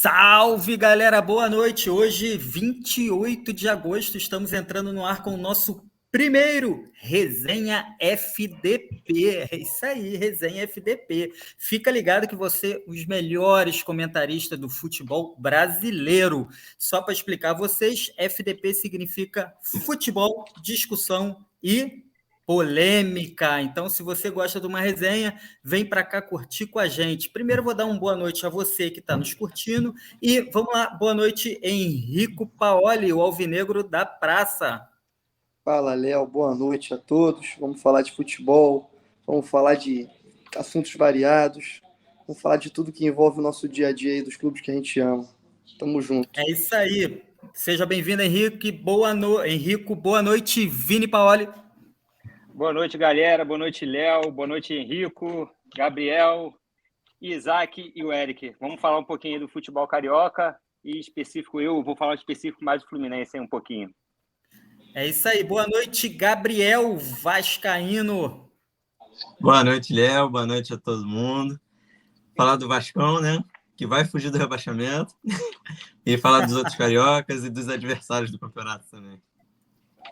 Salve, galera! Boa noite! Hoje, 28 de agosto, estamos entrando no ar com o nosso primeiro Resenha FDP. É isso aí, Resenha FDP. Fica ligado que você, os melhores comentaristas do futebol brasileiro. Só para explicar a vocês, FDP significa futebol, discussão e polêmica. Então, se você gosta de uma resenha, vem para cá curtir com a gente. Primeiro, vou dar uma boa noite a você que está nos curtindo. E vamos lá, boa noite, Henrico Paoli, o alvinegro da praça. Fala, Léo. Boa noite a todos. Vamos falar de futebol, vamos falar de assuntos variados, vamos falar de tudo que envolve o nosso dia a dia aí dos clubes que a gente ama. Tamo junto. É isso aí. Seja bem-vindo, Henrico. Henrico, boa noite, Vini Paoli. Boa noite, galera. Boa noite, Léo. Boa noite, Henrico, Gabriel, Isaac e o Eric. Vamos falar um pouquinho do futebol carioca e específico, eu vou falar específico mais do Fluminense aí um pouquinho. É isso aí. Boa noite, Gabriel Vascaíno. Boa noite, Léo. Boa noite a todo mundo. Falar do Vascão, né? Que vai fugir do rebaixamento. E falar dos outros cariocas e dos adversários do campeonato também.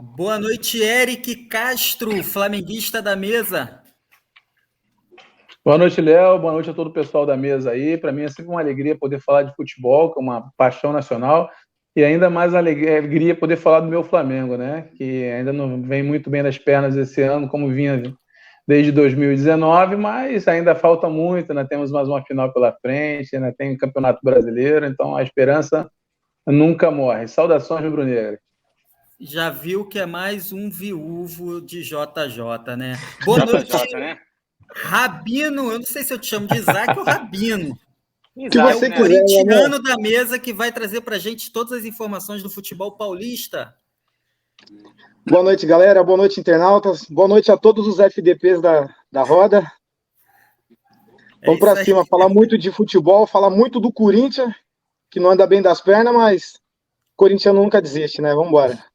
Boa noite, Eric Castro, flamenguista da mesa. Boa noite, Léo. Boa noite a todo o pessoal da mesa aí. Para mim é sempre uma alegria poder falar de futebol, que é uma paixão nacional, e ainda mais alegria poder falar do meu Flamengo, né? Que ainda não vem muito bem das pernas esse ano, como vinha desde 2019, mas ainda falta muito, né? Temos mais uma final pela frente, né? Tem o Campeonato Brasileiro, então a esperança nunca morre. Saudações, rubro-negras. Já viu que é mais um viúvo de JJ, né? Boa noite, né? Rabino. Eu não sei se eu te chamo de Isaac ou Rabino. Que você é o quiser, corintiano da mesa que vai trazer para a gente todas as informações do futebol paulista. Boa noite, galera. Boa noite, internautas. Boa noite a todos os FDPs da roda. Vamos para cima, falar muito de futebol, falar muito do Corinthians, que não anda bem das pernas, mas corintiano nunca desiste, né? Vamos embora.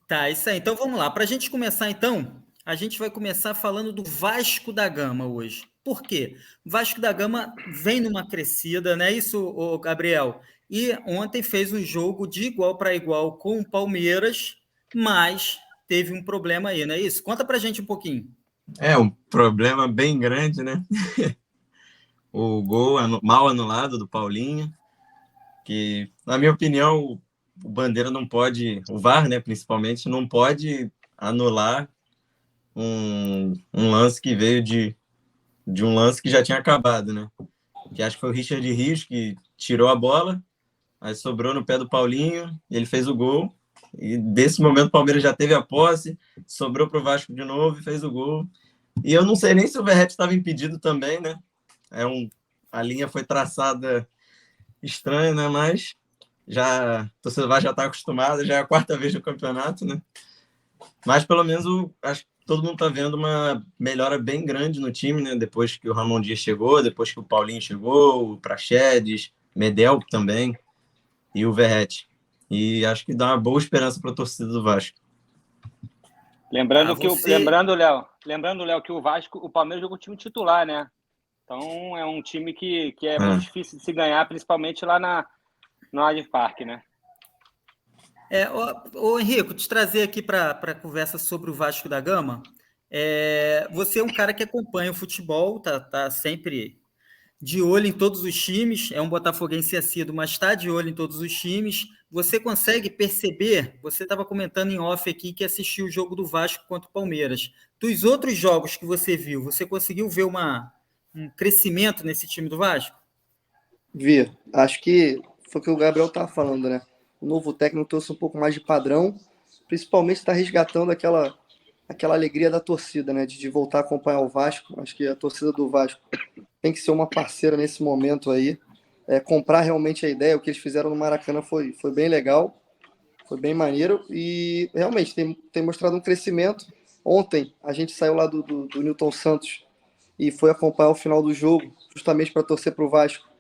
Tá, isso aí. Então vamos lá. Para a gente começar, então, a gente vai começar falando do Vasco da Gama hoje. Por quê? O Vasco da Gama vem numa crescida, não é isso, Gabriel? E ontem fez um jogo de igual para igual com o Palmeiras, mas teve um problema aí, não é isso? Conta pra gente um pouquinho. É um problema bem grande, né? O gol mal anulado do Paulinho, que, na minha opinião, o Bandeira não pode, o VAR, né, principalmente, não pode anular um lance que veio de um lance que já tinha acabado, né? Que acho que foi o Richard Rios que tirou a bola, aí sobrou no pé do Paulinho, ele fez o gol, e desse momento o Palmeiras já teve a posse, sobrou para o Vasco de novo e fez o gol. E eu não sei nem se o Verratti estava impedido também, né? A linha foi traçada estranha, né? Mas a torcida já está acostumada, já é a quarta vez no campeonato, né? Mas pelo menos acho que todo mundo está vendo uma melhora bem grande no time, né? Depois que o Ramon Dias chegou, depois que o Paulinho chegou, o Praxedes, Medel também, e o Verratti. E acho que dá uma boa esperança para a torcida do Vasco. Lembrando, Léo, que o Palmeiras jogou o time titular, né? Então é um time que é muito difícil de se ganhar, principalmente lá no Allianz Parque, né? Ô Henrico, te trazer aqui para a conversa sobre o Vasco da Gama. Você é um cara que acompanha o futebol, tá sempre de olho em todos os times, é um botafoguense assíduo, mas está de olho em todos os times. Você consegue perceber, você estava comentando em off aqui que assistiu o jogo do Vasco contra o Palmeiras. Dos outros jogos que você viu, você conseguiu ver um crescimento nesse time do Vasco? Vi. Acho que foi o que o Gabriel estava falando, né? O novo técnico trouxe um pouco mais de padrão, principalmente está resgatando aquela alegria da torcida, né? De voltar a acompanhar o Vasco. Acho que a torcida do Vasco tem que ser uma parceira nesse momento aí. Comprar realmente a ideia. O que eles fizeram no Maracanã foi bem legal, foi bem maneiro e realmente tem mostrado um crescimento. Ontem a gente saiu lá do Newton Santos e foi acompanhar o final do jogo, justamente para torcer para o Vasco,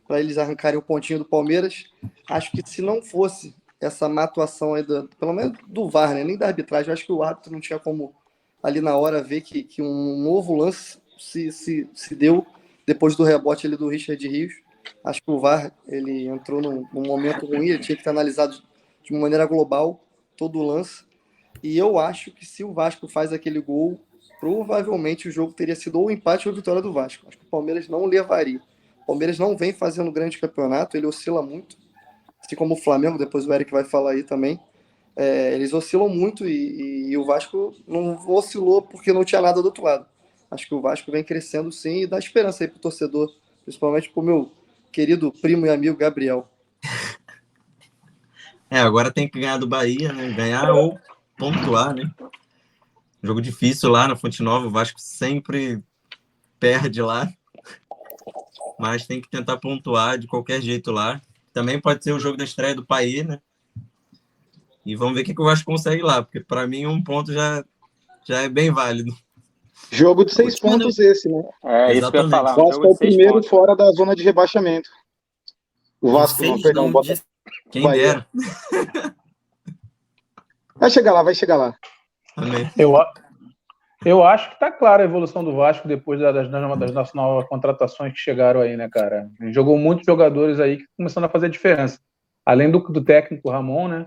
para eles arrancarem o pontinho do Palmeiras. Acho que se não fosse essa má atuação aí, pelo menos do VAR, né? Nem da arbitragem, acho que o árbitro não tinha como ali na hora ver que um novo lance se deu depois do rebote ali do Richard Rios. Acho que o VAR ele entrou num momento ruim, ele tinha que ter analisado de uma maneira global todo o lance. E eu acho que se o Vasco faz aquele gol, provavelmente o jogo teria sido ou empate ou vitória do Vasco. Acho que o Palmeiras não levaria. O Palmeiras não vem fazendo grande campeonato, ele oscila muito. Assim como o Flamengo, depois o Eric vai falar aí também. Eles oscilam muito e o Vasco não oscilou porque não tinha nada do outro lado. Acho que o Vasco vem crescendo sim e dá esperança aí pro torcedor, principalmente pro meu querido primo e amigo Gabriel. Agora tem que ganhar do Bahia, né? Ganhar ou pontuar, né? Jogo difícil lá na Fonte Nova, o Vasco sempre perde lá, mas tem que tentar pontuar de qualquer jeito lá. Também pode ser o jogo da estreia do país, né? E vamos ver o que o Vasco consegue lá, porque para mim 1 ponto já é bem válido. Jogo de 6 pontos esse, né? Isso que eu ia falar. O Vasco é o primeiro fora da zona de rebaixamento. O Vasco, não, perdão. Quem dera. Vai chegar lá. Amém. Eu acho que tá clara a evolução do Vasco depois das novas contratações que chegaram aí, né, cara? Ele jogou muitos jogadores aí que começando a fazer diferença. Além do técnico Ramon, né?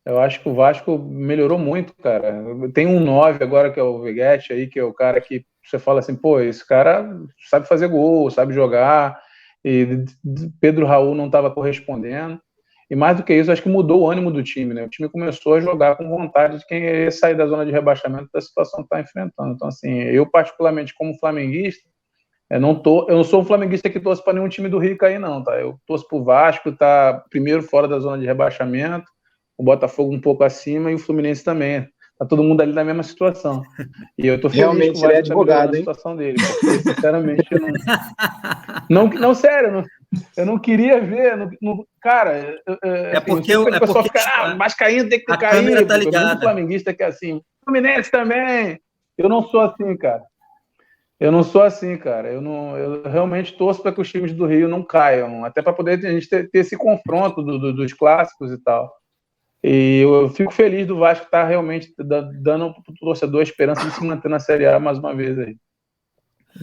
Eu acho que o Vasco melhorou muito, cara. Tem um 9 agora, que é o Veguete aí, que é o cara que você fala assim, pô, esse cara sabe fazer gol, sabe jogar, e Pedro Raul não estava correspondendo. E mais do que isso, acho que mudou o ânimo do time, né? O time começou a jogar com vontade de quem ia sair da zona de rebaixamento da situação que está enfrentando. Então, assim, eu particularmente como flamenguista, eu não sou um flamenguista que torce para nenhum time do Rio cair, não, tá? Eu torço para o Vasco, tá primeiro fora da zona de rebaixamento, o Botafogo um pouco acima e o Fluminense também. Tá todo mundo ali na mesma situação. E eu tô feliz realmente, que o Vasco ele é advogado, a situação dele, porque, sinceramente, não, sério, eu não queria ver, cara, porque o pessoal fica, mas caindo tem que cair, câmera tá porque ligada. muito flamenguista que é assim, Fluminense também. Eu não sou assim, cara. Eu realmente torço para que os times do Rio não caiam, até para poder a gente ter esse confronto dos clássicos e tal. E eu fico feliz do Vasco estar realmente dando para o torcedor a esperança de se manter na Série A mais uma vez aí.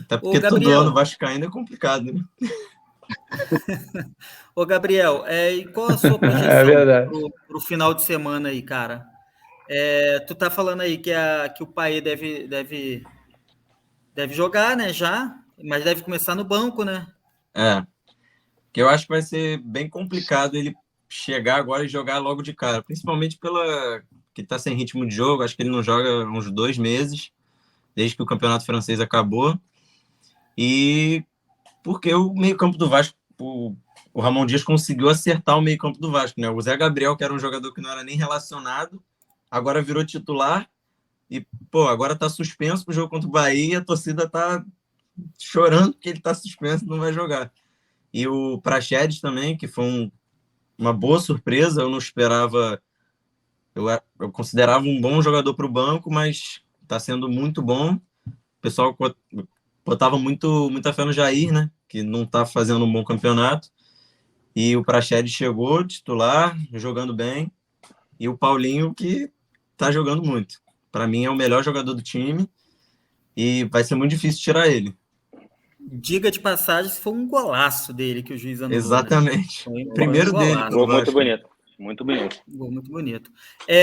Até porque todo ano o Vasco caindo é complicado, né? Ô, Gabriel, e qual a sua projeção para o final de semana aí, cara? Tu tá falando aí que o Paê deve jogar, né, já, mas deve começar no banco, né? Que eu acho que vai ser bem complicado ele chegar agora e jogar logo de cara, principalmente que tá sem ritmo de jogo, acho que ele não joga uns 2 meses, desde que o campeonato francês acabou, e porque o meio-campo do Vasco, o Ramon Dias conseguiu acertar o meio-campo do Vasco, né? O Zé Gabriel, que era um jogador que não era nem relacionado, agora virou titular e, agora tá suspenso pro jogo contra o Bahia, a torcida tá chorando que ele tá suspenso, não vai jogar. E o Praxedes também, que foi uma boa surpresa, eu não esperava, eu considerava um bom jogador para o banco, mas está sendo muito bom. O pessoal botava muita fé no Jair, né? Que não está fazendo um bom campeonato. E o Praxedes chegou, titular, jogando bem. E o Paulinho, que está jogando muito. Para mim, é o melhor jogador do time. E vai ser muito difícil tirar ele. Diga de passagem, se foi um golaço dele que o juiz anulou. Exatamente. Né? Primeiro dele. Gol muito bonito. Muito bonito. Gol muito bonito.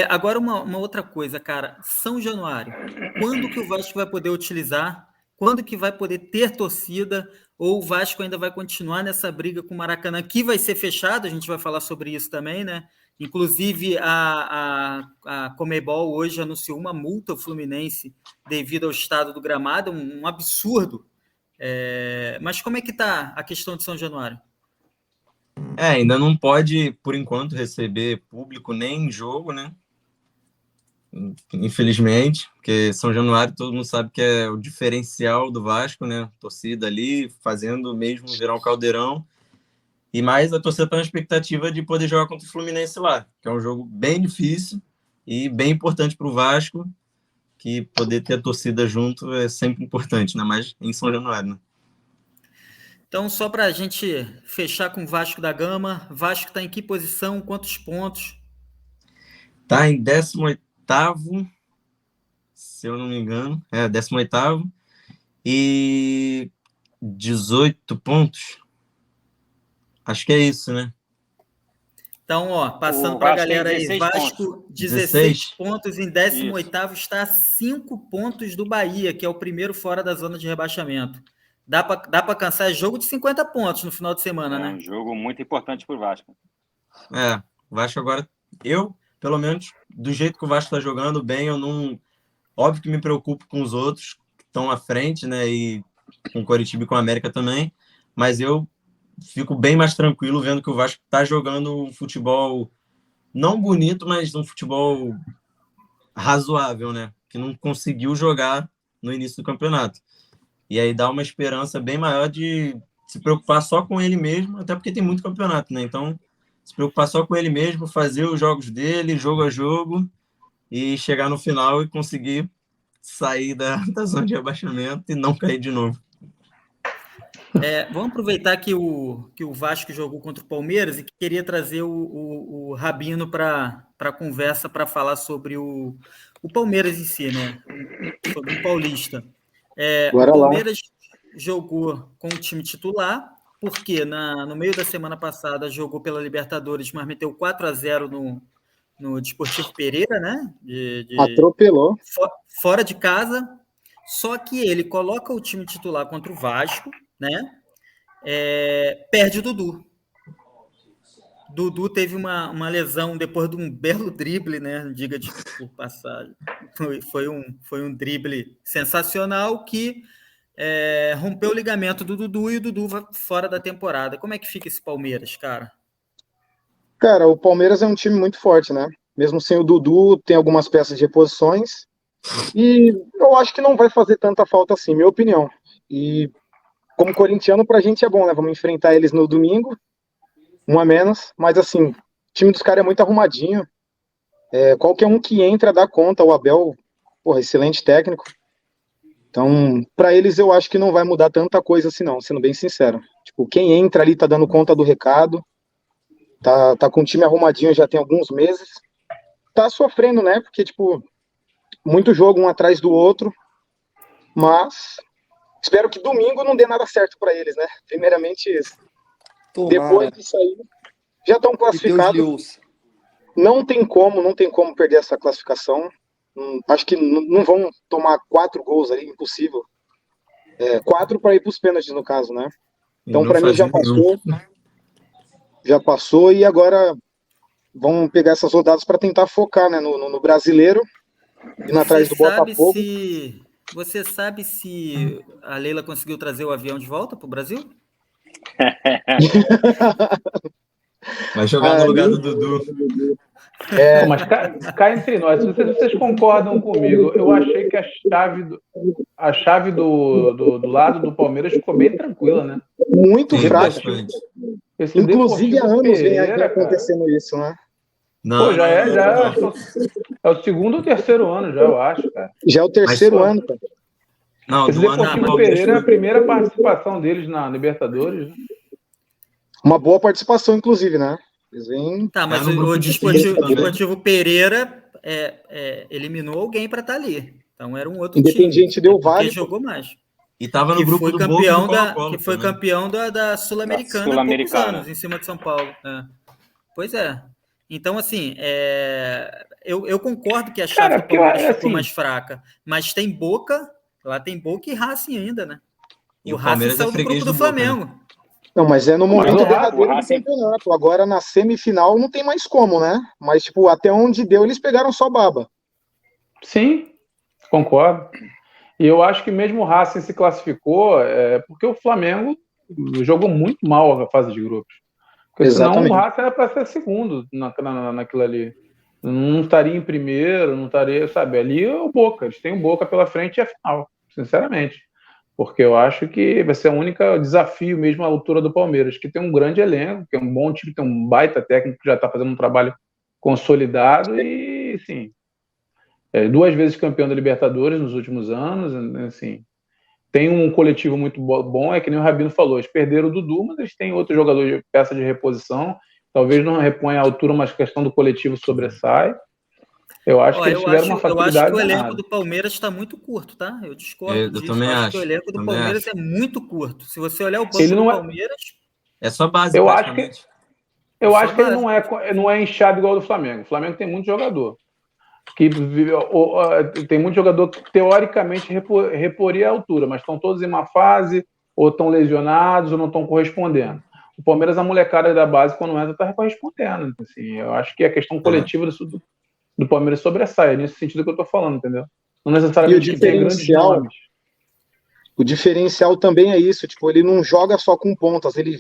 Agora, uma outra coisa, cara. São Januário. Quando que o Vasco vai poder utilizar? Quando que vai poder ter torcida? Ou o Vasco ainda vai continuar nessa briga com o Maracanã, que vai ser fechado? A gente vai falar sobre isso também, né? Inclusive, a Conmebol hoje anunciou uma multa ao Fluminense devido ao estado do gramado, um absurdo. Mas como é que está a questão de São Januário? Ainda não pode, por enquanto, receber público nem em jogo, né? Infelizmente, porque São Januário todo mundo sabe que é o diferencial do Vasco, né? Torcida ali, fazendo mesmo virar um caldeirão. E mais a torcida está na expectativa de poder jogar contra o Fluminense lá, que é um jogo bem difícil e bem importante para o Vasco, que poder ter a torcida junto é sempre importante, né? Mas em São Januário, né? Então, só para a gente fechar com o Vasco da Gama, Vasco está em que posição? Quantos pontos? Está em 18º, se eu não me engano. 18º. E 18 pontos. Acho que é isso, né? Então, ó, passando O para a Vasco tem galera aí, 16 Vasco, 16 16. pontos em 18º, está a 5 pontos do Bahia, que é o primeiro fora da zona de rebaixamento. Dá para cansar jogo de 50 pontos no final de semana, É né? um jogo muito importante para o Vasco. O Vasco agora, pelo menos, do jeito que o Vasco está jogando bem, eu não... Óbvio que me preocupo com os outros que estão à frente, né? E com o Coritiba e com o América também, mas eu fico bem mais tranquilo vendo que o Vasco está jogando um futebol não bonito, mas um futebol razoável, né? Que não conseguiu jogar no início do campeonato. E aí dá uma esperança bem maior de se preocupar só com ele mesmo, até porque tem muito campeonato, né? Então, se preocupar só com ele mesmo, fazer os jogos dele, jogo a jogo, e chegar no final e conseguir sair da zona de rebaixamento e não cair de novo. Vamos aproveitar que o Vasco jogou contra o Palmeiras e queria trazer o Rabino para a conversa para falar sobre o Palmeiras em si, né? Sobre o Paulista. O Palmeiras jogou com o time titular, porque no meio da semana passada jogou pela Libertadores, mas meteu 4-0 no Desportivo Pereira, né? Atropelou. Fora de casa. Só que ele coloca o time titular contra o Vasco, né? Perde o Dudu. Dudu teve uma lesão depois de um belo drible, né? Diga-se por passagem. Foi um drible sensacional que rompeu o ligamento do Dudu e o Dudu vai fora da temporada. Como é que fica esse Palmeiras, cara? Cara, o Palmeiras é um time muito forte, né? Mesmo sem o Dudu, tem algumas peças de reposições. E eu acho que não vai fazer tanta falta assim, minha opinião. E como corintiano, pra gente é bom, né? Vamos enfrentar eles no domingo, um a menos. Mas assim, o time dos caras é muito arrumadinho. Qualquer um que entra dá conta. O Abel, porra, excelente técnico. Então, pra eles eu acho que não vai mudar tanta coisa assim não, sendo bem sincero. Tipo, quem entra ali tá dando conta do recado. Tá com o time arrumadinho já tem alguns meses. Tá sofrendo, né? Porque, tipo, muito jogo um atrás do outro. Mas espero que domingo não dê nada certo para eles, né? Primeiramente isso. Tomara. Depois disso aí, já estão classificados. Não tem como perder essa classificação. Acho que não vão tomar 4 gols aí, impossível. 4 para ir para os pênaltis, no caso, né? Então, para mim, já passou. Já passou e agora vão pegar essas rodadas para tentar focar, né, no brasileiro, indo atrás do Botafogo. Você sabe se a Leila conseguiu trazer o avião de volta para o Brasil? Vai jogar no lugar do Dudu. Mas cá entre nós, não sei se vocês concordam comigo, eu achei que a chave do lado do Palmeiras ficou bem tranquila, né? Muito fraca. Inclusive, há anos vem acontecendo isso, né? Não, já é o segundo ou terceiro ano, já, eu acho, cara. Já é o terceiro ano, cara. Não, esse Deportivo Pereira é a primeira participação deles na Libertadores. Uma boa participação, inclusive, né? Tá, mas o Deportivo Pereira eliminou alguém para estar ali. Então era um outro Independente time. Del Valle. Que jogou mais. E estava no grupo do campeão Colo-Colo, que foi campeão da Sul-Americana há poucos anos, em cima de São Paulo. Pois é. Então, assim, eu concordo que a chave do Palmeiras ficou mais fraca, mas tem Boca, lá tem Boca e Racing ainda, né? E o Racing saiu do grupo do Flamengo. Né? Não, mas é no momento derradeiro do campeonato. Agora, na semifinal, não tem mais como, né? Mas, tipo, até onde deu, eles pegaram só baba. Sim, concordo. E eu acho que mesmo o Racing se classificou porque o Flamengo jogou muito mal a fase de grupos. Porque senão o Racing era para ser segundo naquilo ali. Não estaria em primeiro, não estaria, sabe? Ali é o Boca, eles têm o Boca pela frente e a final, sinceramente. Porque eu acho que vai ser o único desafio mesmo à altura do Palmeiras, que tem um grande elenco, que é um bom time, tem um baita técnico que já está fazendo um trabalho consolidado e, sim, 2 vezes campeão da Libertadores nos últimos anos, assim, tem um coletivo muito bom, é que nem o Rabino falou, eles perderam o Dudu, mas eles têm outro jogador de peça de reposição, talvez não reponha a altura, mas a questão do coletivo sobressai. Eu acho que eles tiveram uma facilidade. Eu acho que o elenco do Palmeiras está muito curto, tá? Eu discordo disso. Eu também acho que o elenco do Palmeiras é muito curto. Se você olhar o banco do Palmeiras, É só base, Eu acho que praticamente. ele não é inchado igual ao do Flamengo. O Flamengo tem muito jogador. Tem muito jogador que teoricamente reporia a altura, mas estão todos em má fase, ou estão lesionados, ou não estão correspondendo. O Palmeiras, a molecada da base, quando entra, está correspondendo. Assim, eu acho que a questão coletiva do Palmeiras sobressai, é nesse sentido que eu estou falando, entendeu? Não necessariamente que tenha grandes nomes. O diferencial também é isso, tipo, ele não joga só com pontas, ele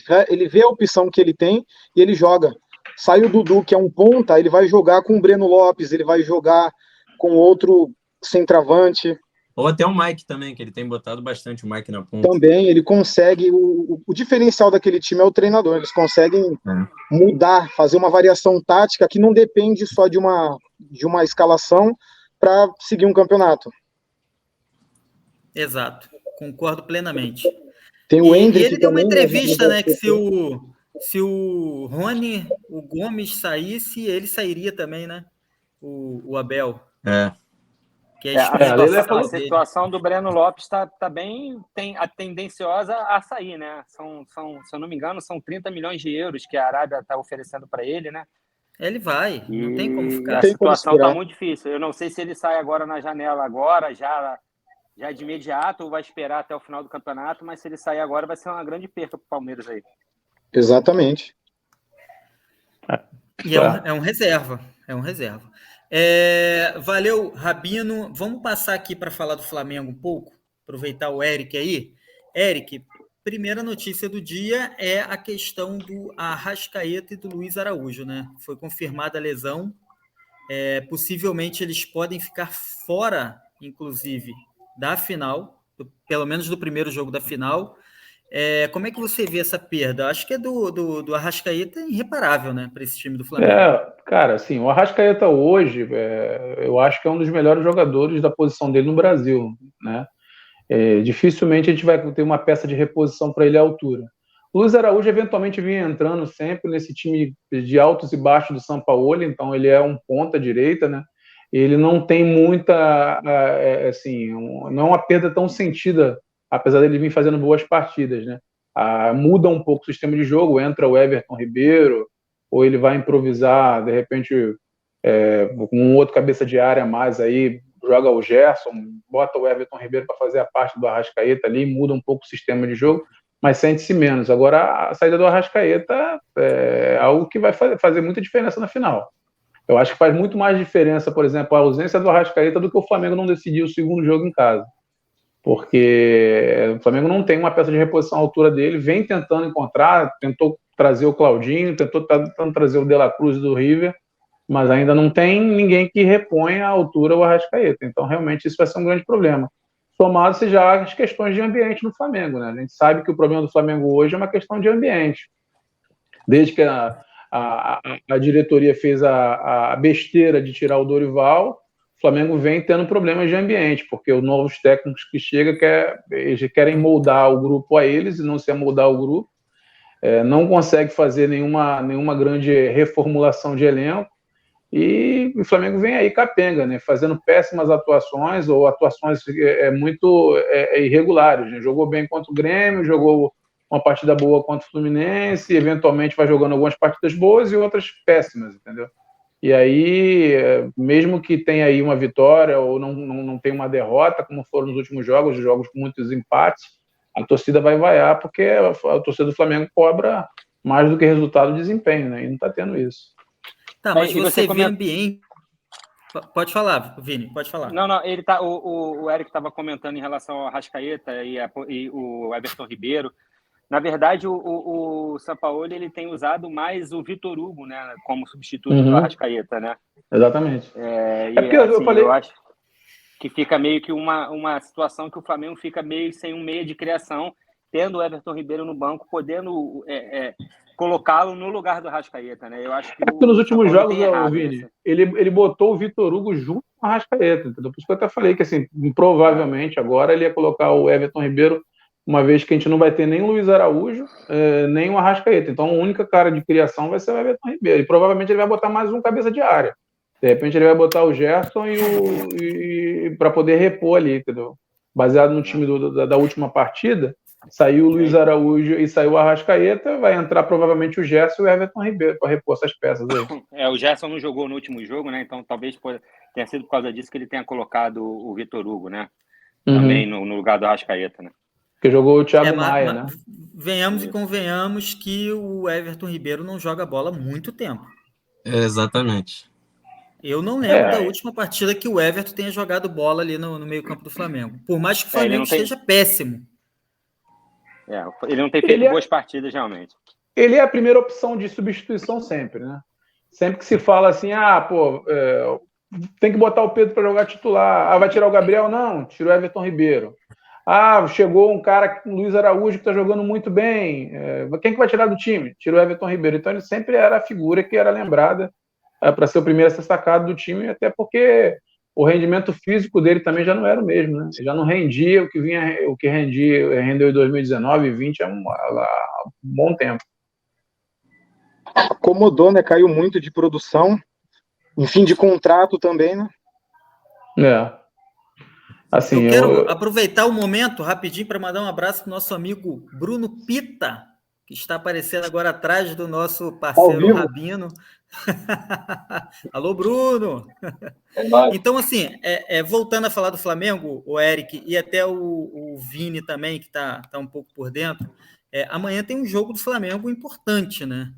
vê a opção que ele tem e ele joga. Sai o Dudu, que é um ponta, ele vai jogar com o Breno Lopes, ele vai jogar com outro centroavante. Ou até o Mike também, que ele tem botado bastante o Mike na ponta. Também, ele consegue, o diferencial daquele time é o treinador, eles conseguem mudar, fazer uma variação tática que não depende só de uma escalação para seguir um campeonato. Exato, concordo plenamente. Tem o Hendrick ele deu uma também, entrevista, né, que se o Rony, o Gomes saísse, ele sairia também, né? O Abel. Que a situação do Breno Lopes está bem tendenciosa a sair, né? Se eu não me engano, são 30 milhões de euros que a Arábia está oferecendo para ele, né? Ele vai, não tem como ficar. A situação está muito difícil. Eu não sei se ele sai agora na janela, já de imediato, ou vai esperar até o final do campeonato, mas se ele sair agora vai ser uma grande perca para o Palmeiras aí. Exatamente. E é um reserva. Valeu, Rabino. Vamos passar aqui para falar do Flamengo um pouco, aproveitar o Eric aí. Eric, primeira notícia do dia é a questão do Arrascaeta e do Luiz Araújo, né? Foi confirmada a lesão. Possivelmente eles podem ficar fora, inclusive, da final, pelo menos do primeiro jogo da final. Como é que você vê essa perda? Acho que é do Arrascaeta irreparável, né, para esse time do Flamengo. Cara, assim, o Arrascaeta hoje, eu acho que é um dos melhores jogadores da posição dele no Brasil, né? Dificilmente a gente vai ter uma peça de reposição para ele à altura. O Luiz Araújo eventualmente vinha entrando sempre nesse time de altos e baixos do Sampaoli, então ele é um ponta direita, né? Ele não tem muita, não é uma perda tão sentida, apesar dele vir fazendo boas partidas, né? Muda um pouco o sistema de jogo, entra o Everton Ribeiro, ou ele vai improvisar, de repente, com um outro cabeça de área a mais aí, joga o Gerson, bota o Everton Ribeiro para fazer a parte do Arrascaeta ali, muda um pouco o sistema de jogo, mas sente-se menos. Agora, a saída do Arrascaeta é algo que vai fazer muita diferença na final. Eu acho que faz muito mais diferença, por exemplo, a ausência do Arrascaeta do que o Flamengo não decidir o segundo jogo em casa. Porque o Flamengo não tem uma peça de reposição à altura dele, vem tentando encontrar, tentou trazer o Claudinho, tentou trazer o De La Cruz do River, mas ainda não tem ninguém que reponha à altura o Arrascaeta. Então, realmente, isso vai ser um grande problema. Somado-se já as questões de ambiente no Flamengo, né? A gente sabe que o problema do Flamengo hoje é uma questão de ambiente. Desde que a diretoria fez a besteira de tirar o Dorival, o Flamengo vem tendo problemas de ambiente, porque os novos técnicos que chegam eles querem moldar o grupo a eles e não se amoldar o grupo, não consegue fazer nenhuma grande reformulação de elenco, e o Flamengo vem aí capenga, né, fazendo péssimas atuações ou atuações muito irregulares, né? Jogou bem contra o Grêmio, jogou uma partida boa contra o Fluminense, eventualmente vai jogando algumas partidas boas e outras péssimas, entendeu? E aí, mesmo que tenha aí uma vitória ou não tenha uma derrota, como foram nos últimos jogos com muitos empates, a torcida vai vaiar, porque a torcida do Flamengo cobra mais do que resultado de desempenho, né? E não está tendo isso. Tá, mas você vê ambiente... Pode falar, Vini, pode falar. Não, o Eric estava comentando em relação ao Arrascaeta e o Everton Ribeiro. Na verdade, o Sampaoli ele tem usado mais o Vitor Hugo, né, como substituto do Arrascaeta, né? Exatamente. Porque eu acho que fica meio que uma situação que o Flamengo fica meio sem um meio de criação, tendo o Everton Ribeiro no banco, podendo colocá-lo no lugar do Arrascaeta, né? Eu acho que nos últimos jogos, Vini, ele botou o Vitor Hugo junto com o Arrascaeta, entendeu? Por isso que eu até falei que, assim, provavelmente agora ele ia colocar o Everton Ribeiro, uma vez que a gente não vai ter nem o Luiz Araújo, nem o Arrascaeta. Então, a única cara de criação vai ser o Everton Ribeiro. E provavelmente ele vai botar mais um cabeça de área. De repente ele vai botar o Gerson para poder repor ali, entendeu? Baseado no time da última partida, Saiu o Luiz Araújo e saiu o Arrascaeta, vai entrar provavelmente o Gerson e o Everton Ribeiro para repor essas peças aí. O Gerson não jogou no último jogo, né? Então talvez tenha sido por causa disso que ele tenha colocado o Vitor Hugo, né? Também no lugar do Arrascaeta, né? Que jogou o Thiago Maia, né? Venhamos e convenhamos que o Everton Ribeiro não joga bola há muito tempo. Exatamente. Eu não lembro da última partida que o Everton tenha jogado bola ali no meio-campo do Flamengo. Por mais que o Flamengo esteja péssimo. Ele não tem feito boas partidas, realmente. Ele é a primeira opção de substituição sempre, né? Sempre que se fala assim, tem que botar o Pedro para jogar titular. Vai tirar o Gabriel? Não, tira o Everton Ribeiro. Chegou um cara, o Luiz Araújo, que está jogando muito bem. Quem que vai tirar do time? Tira o Everton Ribeiro. Então ele sempre era a figura que era lembrada para ser o primeiro a ser sacado do time, até porque o rendimento físico dele também já não era o mesmo, né? Já não rendia o que rendeu em 2019 e 2020 há um bom tempo. Acomodou, né? Caiu muito de produção. Em fim de contrato também, né? Assim, eu quero aproveitar o momento rapidinho para mandar um abraço para o nosso amigo Bruno Pita, que está aparecendo agora atrás do nosso parceiro Rabino. Alô, Bruno! Então, assim, voltando a falar do Flamengo, o Eric, e até o Vini também, que está um pouco por dentro, amanhã tem um jogo do Flamengo importante, né?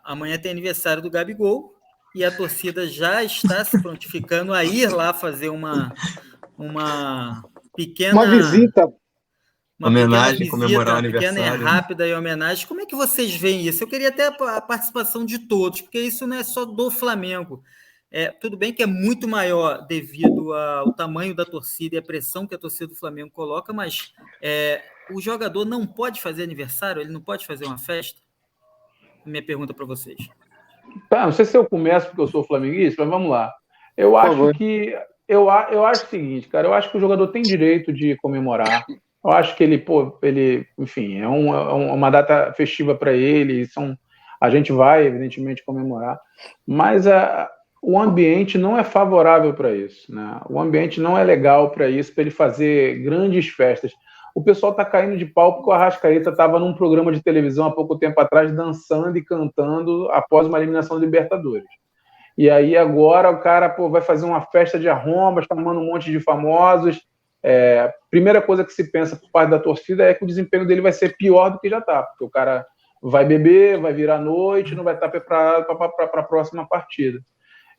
Amanhã tem aniversário do Gabigol, e a torcida já está se prontificando a ir lá fazer uma pequena... Uma visita. Uma homenagem, comemorar o aniversário. Pequena e rápida homenagem. Como é que vocês veem isso? Eu queria até a participação de todos, porque isso não é só do Flamengo. Tudo bem que é muito maior devido ao tamanho da torcida e a pressão que a torcida do Flamengo coloca, mas o jogador não pode fazer aniversário? Ele não pode fazer uma festa? Minha pergunta para vocês. Não sei se eu começo porque eu sou flamenguista, mas vamos lá. Eu acho o seguinte, cara, eu acho que o jogador tem direito de comemorar. Eu acho que ele enfim, é uma data festiva para ele, a gente vai, evidentemente, comemorar, mas o ambiente não é favorável para isso, né? O ambiente não é legal para isso, para ele fazer grandes festas. O pessoal está caindo de pau porque o Arrascaeta estava num programa de televisão há pouco tempo atrás, dançando e cantando após uma eliminação da Libertadores. E aí agora o cara vai fazer uma festa de arrombas, chamando um monte de famosos. Primeira coisa que se pensa por parte da torcida é que o desempenho dele vai ser pior do que já está, porque o cara vai beber, vai virar noite, não vai estar preparado para a próxima partida.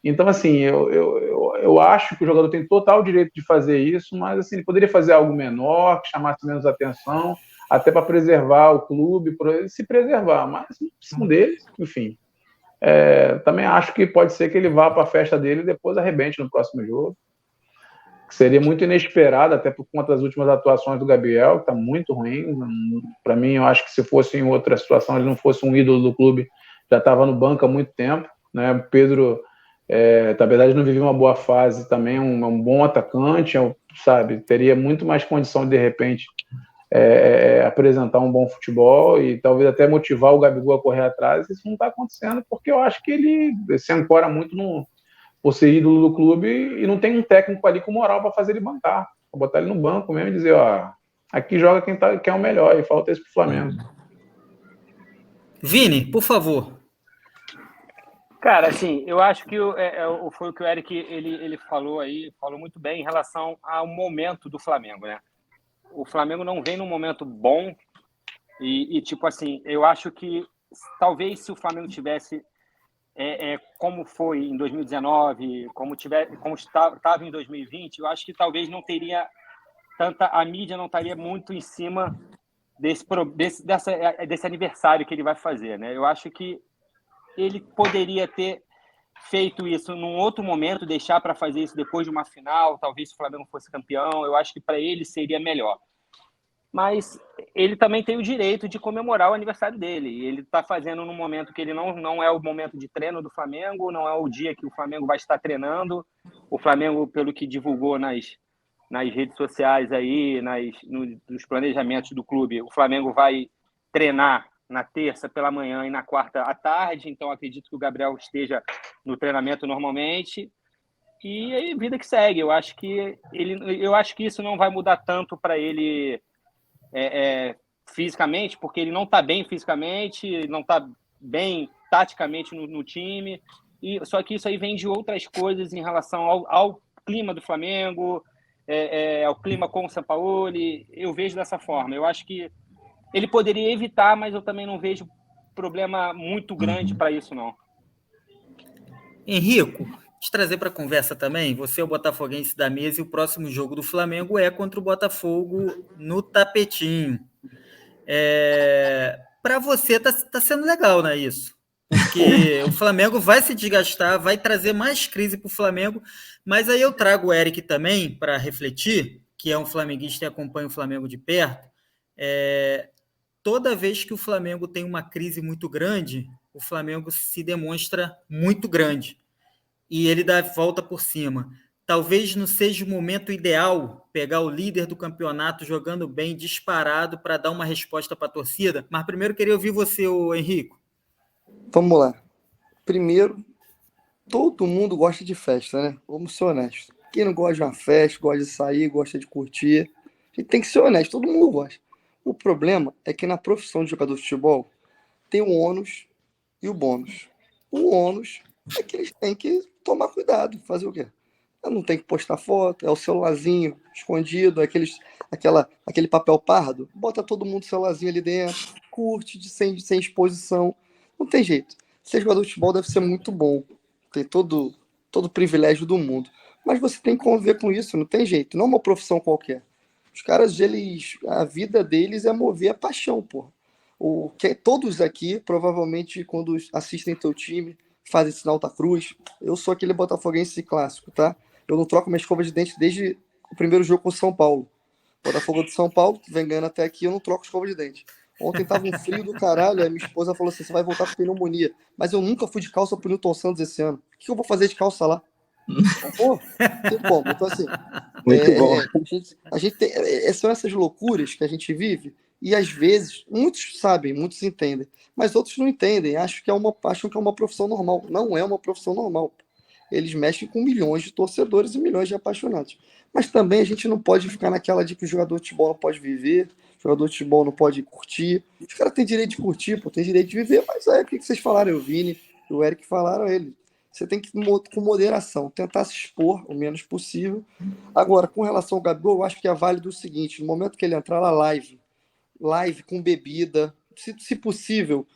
Então, assim, eu acho que o jogador tem total direito de fazer isso, mas assim, ele poderia fazer algo menor, que chamasse menos atenção, até para preservar o clube, para se preservar, mas não são dele, enfim. Também acho que pode ser que ele vá para a festa dele e depois arrebente no próximo jogo. Seria muito inesperado, até por conta das últimas atuações do Gabriel, que está muito ruim. Para mim, eu acho que se fosse em outra situação, ele não fosse um ídolo do clube, já estava no banco há muito tempo, né? O Pedro, na verdade, não vivia uma boa fase também, um bom atacante, sabe? Teria muito mais condição de repente, apresentar um bom futebol e talvez até motivar o Gabigol a correr atrás. Isso não está acontecendo, porque eu acho que ele se ancora muito por ser ídolo do clube e não tem um técnico ali com moral para fazer ele bancar, para botar ele no banco mesmo e dizer, aqui joga quem é o melhor, e falta isso pro Flamengo. Vini, por favor. Cara, assim, eu acho que foi o que o Eric ele falou aí, falou muito bem em relação ao momento do Flamengo, né? O Flamengo não vem num momento bom e tipo assim, eu acho que talvez se o Flamengo tivesse como foi em 2019, como estava em 2020, eu acho que talvez não teria a mídia não estaria muito em cima desse aniversário que ele vai fazer, né? Eu acho que ele poderia ter feito isso num outro momento, deixar para fazer isso depois de uma final, talvez se o Flamengo fosse campeão, eu acho que para ele seria melhor. Mas ele também tem o direito de comemorar o aniversário dele. E ele está fazendo num momento que ele não é o momento de treino do Flamengo, não é o dia que o Flamengo vai estar treinando. O Flamengo, pelo que divulgou nas redes sociais aí, nos planejamentos do clube, o Flamengo vai treinar na terça pela manhã e na quarta à tarde. Então, acredito que o Gabriel esteja no treinamento normalmente. E aí, vida que segue. Eu acho que isso não vai mudar tanto para ele fisicamente, porque ele não está bem fisicamente, não está bem taticamente no time, só que isso aí vem de outras coisas em relação ao clima do Flamengo, ao clima com o Sampaoli. Eu vejo dessa forma. Eu acho que ele poderia evitar, mas eu também não vejo problema muito grande para isso, não. Henrico, te trazer para a conversa também, você é o botafoguense da mesa e o próximo jogo do Flamengo é contra o Botafogo no Tapetinho. Para você tá sendo legal, não é isso? Porque o Flamengo vai se desgastar, vai trazer mais crise para o Flamengo, mas aí eu trago o Eric também para refletir, que é um flamenguista e acompanha o Flamengo de perto. Toda vez que o Flamengo tem uma crise muito grande, o Flamengo se demonstra muito grande e ele dá a volta por cima. Talvez não seja o momento ideal pegar o líder do campeonato jogando bem, disparado, para dar uma resposta para a torcida, mas primeiro queria ouvir você, Henrico. Vamos lá. Primeiro, todo mundo gosta de festa, né? Vamos ser honestos. Quem não gosta de uma festa, gosta de sair, gosta de curtir, a gente tem que ser honesto, todo mundo gosta. O problema é que na profissão de jogador de futebol tem o ônus e o bônus. O ônus é que eles têm que tomar cuidado, fazer o quê? Não tem que postar foto, é o celularzinho escondido, aquele papel pardo, bota todo mundo o celularzinho ali dentro, curte sem exposição. Não tem jeito. Ser jogador de futebol deve ser muito bom, tem todo o privilégio do mundo. Mas você tem que conviver com isso, não tem jeito, não é uma profissão qualquer. Os caras, a vida deles é mover a paixão, porra. Todos aqui, provavelmente, quando assistem teu time, fazem sinal da cruz. Eu sou aquele botafoguense clássico, tá? Eu não troco minha escova de dente desde o primeiro jogo com o São Paulo. Botafogo de São Paulo, vem ganhando até aqui, eu não troco escova de dente. Ontem tava um frio do caralho, aí minha esposa falou assim, você vai voltar com pneumonia. Mas eu nunca fui de calça pro Newton Santos esse ano. O que eu vou fazer de calça lá? Pô, tem como. Então, assim, muito bom. A gente tem, são essas loucuras que a gente vive, e às vezes, muitos sabem, muitos entendem, mas outros não entendem, acham que é uma profissão normal. Não é uma profissão normal. Eles mexem com milhões de torcedores e milhões de apaixonados. Mas também a gente não pode ficar naquela de que o jogador de futebol não pode viver, o jogador de futebol não pode curtir. Os caras têm direito de curtir, tem direito de viver, mas o que vocês falaram, o Vini e o Eric falaram, ele. Você tem que, com moderação, tentar se expor o menos possível. Agora, com relação ao Gabigol, eu acho que é válido o seguinte, no momento que ele entrar na live com bebida, se possível,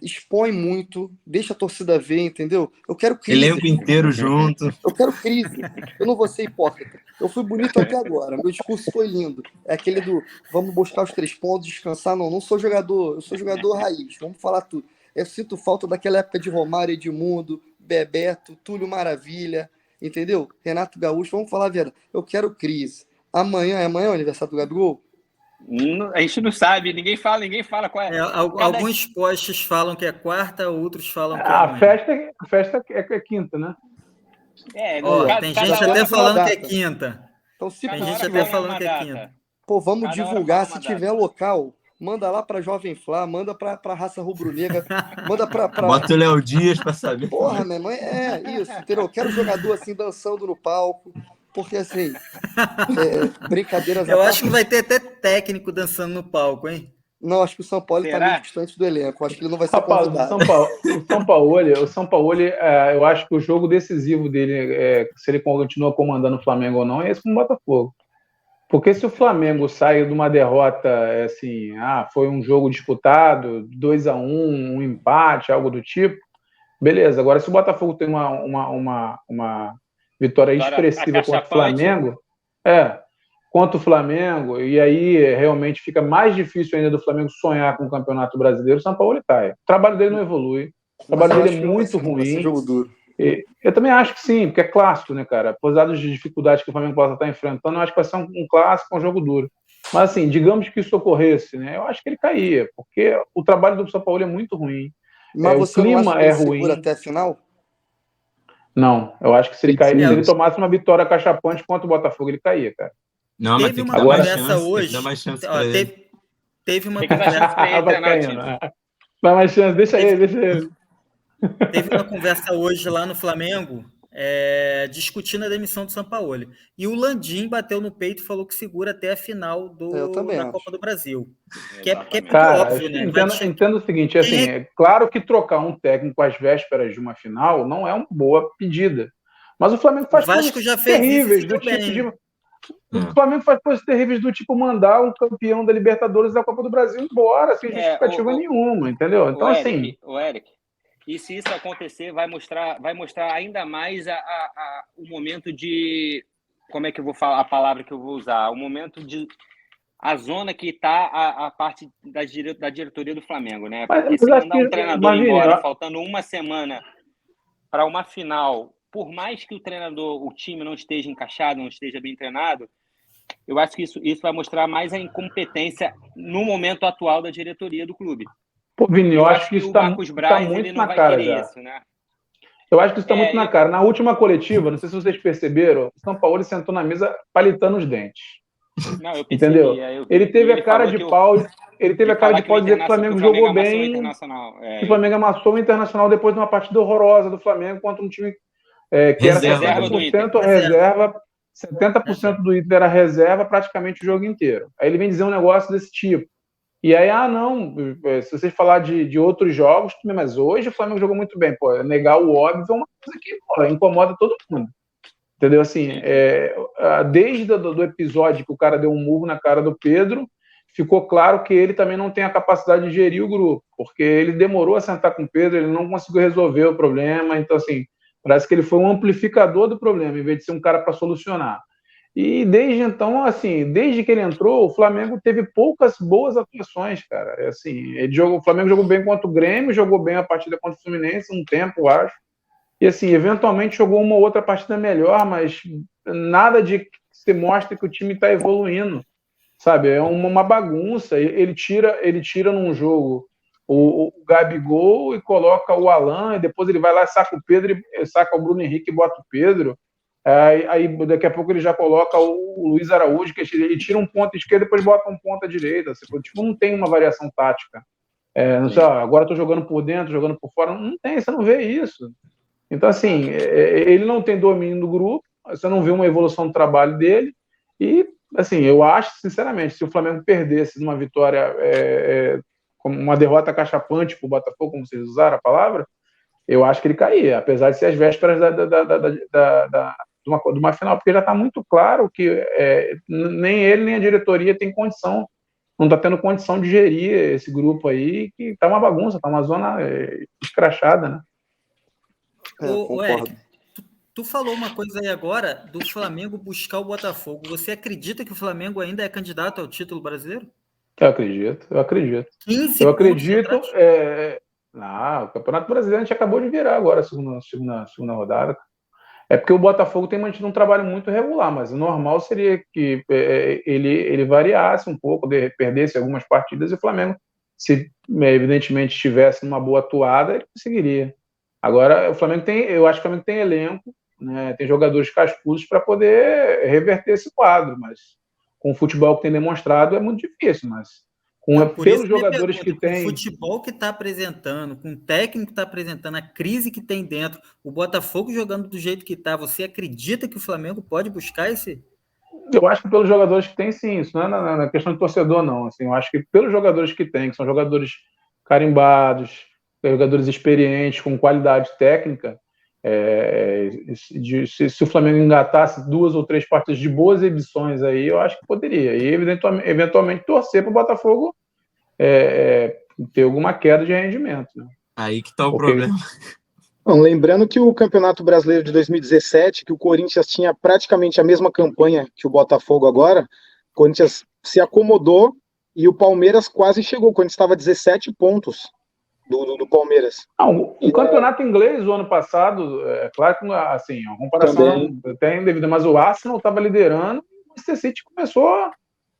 expõe muito, deixa a torcida ver, entendeu? Eu quero crise. Elenco inteiro junto. Eu quero crise. Eu não vou ser hipócrita. Eu fui bonito até agora. Meu discurso foi lindo. É aquele do vamos buscar os 3 pontos, descansar. Não sou jogador. Eu sou jogador raiz. Vamos falar tudo. Eu sinto falta daquela época de Romário, Edmundo, Bebeto, Túlio Maravilha, entendeu? Renato Gaúcho. Vamos falar a verdade. Eu quero crise. Amanhã é o aniversário do Gabigol? A gente não sabe, ninguém fala qual é. Alguns posts falam que é quarta, outros falam que é a festa é quinta, né? Tem gente até falando que é quinta. Então, tem gente até falando que é quinta. Pô, vamos divulgar. Se tiver local, manda lá pra Jovem Flá, manda pra Raça Rubro-Negra, manda pra... Bota o Léo Dias pra saber. Porra, minha mãe, isso, entendeu? Eu quero jogador assim, dançando no palco. Porque, assim, brincadeiras... Eu acho que vai ter até técnico dançando no palco, hein? Não, acho que o São Paulo está meio distante do elenco. Acho que ele não vai ser convidado. O São Paulo, eu acho que o jogo decisivo dele, se ele continua comandando o Flamengo ou não, é esse com o Botafogo. Porque se o Flamengo sai de uma derrota, assim, foi um jogo disputado, 2-1, um empate, algo do tipo, beleza. Agora, se o Botafogo tem uma vitória expressiva contra o Flamengo, e aí realmente fica mais difícil ainda do Flamengo sonhar com o Campeonato Brasileiro, o São Paulo cai. O trabalho dele não evolui, o trabalho dele é muito ruim. Jogo duro. Eu também acho que sim, porque é clássico, né, cara? Apesar das dificuldades que o Flamengo possa estar enfrentando, eu acho que vai ser um clássico, um jogo duro. Mas assim, digamos que isso ocorresse, né? Eu acho que ele caía, porque o trabalho do São Paulo é muito ruim. Mas o clima é ruim. Até a final? Não, eu acho que se ele tomasse uma vitória cachapante contra o Botafogo, ele caía, cara. Não, mas teve uma conversa hoje. Teve uma conversa. Vai mais chance, deixa ele. Teve uma conversa hoje lá no Flamengo discutindo a demissão do Sampaoli. E o Landim bateu no peito e falou que segura até a final da Copa do Brasil. Que é muito cara, óbvio, né? Entendo o seguinte, assim, é claro que trocar um técnico às vésperas de uma final não é uma boa pedida. Mas o Flamengo faz coisas terríveis do tipo de... O Flamengo faz coisas terríveis do tipo mandar um campeão da Libertadores da Copa do Brasil embora, sem justificativa nenhuma, entendeu? Então, assim... Eric, e se isso acontecer, vai mostrar ainda mais o momento de... Como é que eu vou falar a palavra que eu vou usar? O momento de... A zona que está a parte da diretoria do Flamengo, né? Porque se mandar um treinador embora, faltando uma semana para uma final, por mais que o time não esteja encaixado, não esteja bem treinado, eu acho que isso vai mostrar mais a incompetência no momento atual da diretoria do clube. Pô, Vini, eu acho que isso está muito na cara já. Isso, né? Eu acho que isso está muito na cara. Na última coletiva, não sei se vocês perceberam, o Sampaoli sentou na mesa palitando os dentes. Não, eu percebi, entendeu? Ele teve a cara de pau. Ele teve a cara de pau de dizer que o Flamengo jogou bem. O Flamengo amassou o Internacional depois de uma partida horrorosa do Flamengo contra um time que era 70% reserva. 70% do Inter era reserva praticamente o jogo inteiro. Aí ele vem dizer um negócio desse tipo. E aí, não, se vocês falar de outros jogos, mas hoje o Flamengo jogou muito bem. Pô, negar o óbvio é uma coisa que incomoda todo mundo. Entendeu? Assim, desde o episódio que o cara deu um murro na cara do Pedro, ficou claro que ele também não tem a capacidade de gerir o grupo, porque ele demorou a sentar com o Pedro, ele não conseguiu resolver o problema, então, assim, parece que ele foi um amplificador do problema, em vez de ser um cara para solucionar. E desde então, assim, desde que ele entrou, o Flamengo teve poucas boas atuações, cara. Assim, o Flamengo jogou bem contra o Grêmio, jogou bem a partida contra o Fluminense, um tempo, eu acho. E, assim, eventualmente jogou uma outra partida melhor, mas nada de que se mostre que o time está evoluindo, sabe? É uma bagunça. Ele tira num jogo o Gabigol e coloca o Alan, e depois ele vai lá, saca o Pedro, saca o Bruno Henrique e bota o Pedro. Aí daqui a pouco ele já coloca o Luiz Araújo, que ele tira um ponta esquerda e depois bota um ponta direita. Tipo, não tem uma variação tática. Não sei, agora estou jogando por dentro, jogando por fora. Não tem, você não vê isso. Então, assim, ele não tem domínio do grupo, você não vê uma evolução do trabalho dele. E, assim, eu acho, sinceramente, se o Flamengo perdesse numa vitória, como uma derrota cachapante para o Botafogo, como vocês usaram a palavra, eu acho que ele caía, apesar de ser as vésperas de uma final, porque já está muito claro que nem ele nem a diretoria tem condição, não está tendo condição de gerir esse grupo aí, que está uma bagunça, está uma zona escrachada, né? Ô Eric, tu falou uma coisa aí agora do Flamengo buscar o Botafogo. Você acredita que o Flamengo ainda é candidato ao título brasileiro? Eu acredito. 15 eu acredito. O Campeonato Brasileiro a gente acabou de virar agora, segunda rodada. É porque o Botafogo tem mantido um trabalho muito regular, mas o normal seria que ele variasse um pouco, perdesse algumas partidas e o Flamengo, se evidentemente estivesse numa boa atuada, ele conseguiria. Agora, eu acho que o Flamengo tem elenco, né, tem jogadores cascudos para poder reverter esse quadro, mas com o futebol que tem demonstrado é muito difícil, mas pelos jogadores que tem... Com o futebol que está apresentando, com o técnico que está apresentando, a crise que tem dentro, o Botafogo jogando do jeito que está, você acredita que o Flamengo pode buscar esse? Eu acho que pelos jogadores que tem, sim, isso não é na questão de torcedor, não. Assim, eu acho que pelos jogadores que tem, que são jogadores carimbados, jogadores experientes, com qualidade técnica, se o Flamengo engatasse 2 ou 3 partidas de boas exibições aí, eu acho que poderia. E eventualmente torcer para o Botafogo ter alguma queda de rendimento. Né? Aí que está o problema. Bom, lembrando que o Campeonato Brasileiro de 2017, que o Corinthians tinha praticamente a mesma campanha que o Botafogo agora, o Corinthians se acomodou e o Palmeiras quase chegou, quando estava 17 pontos. Do Palmeiras. O campeonato inglês, o ano passado, claro que assim, a comparação tem devido, mas o Arsenal estava liderando, o Manchester City começou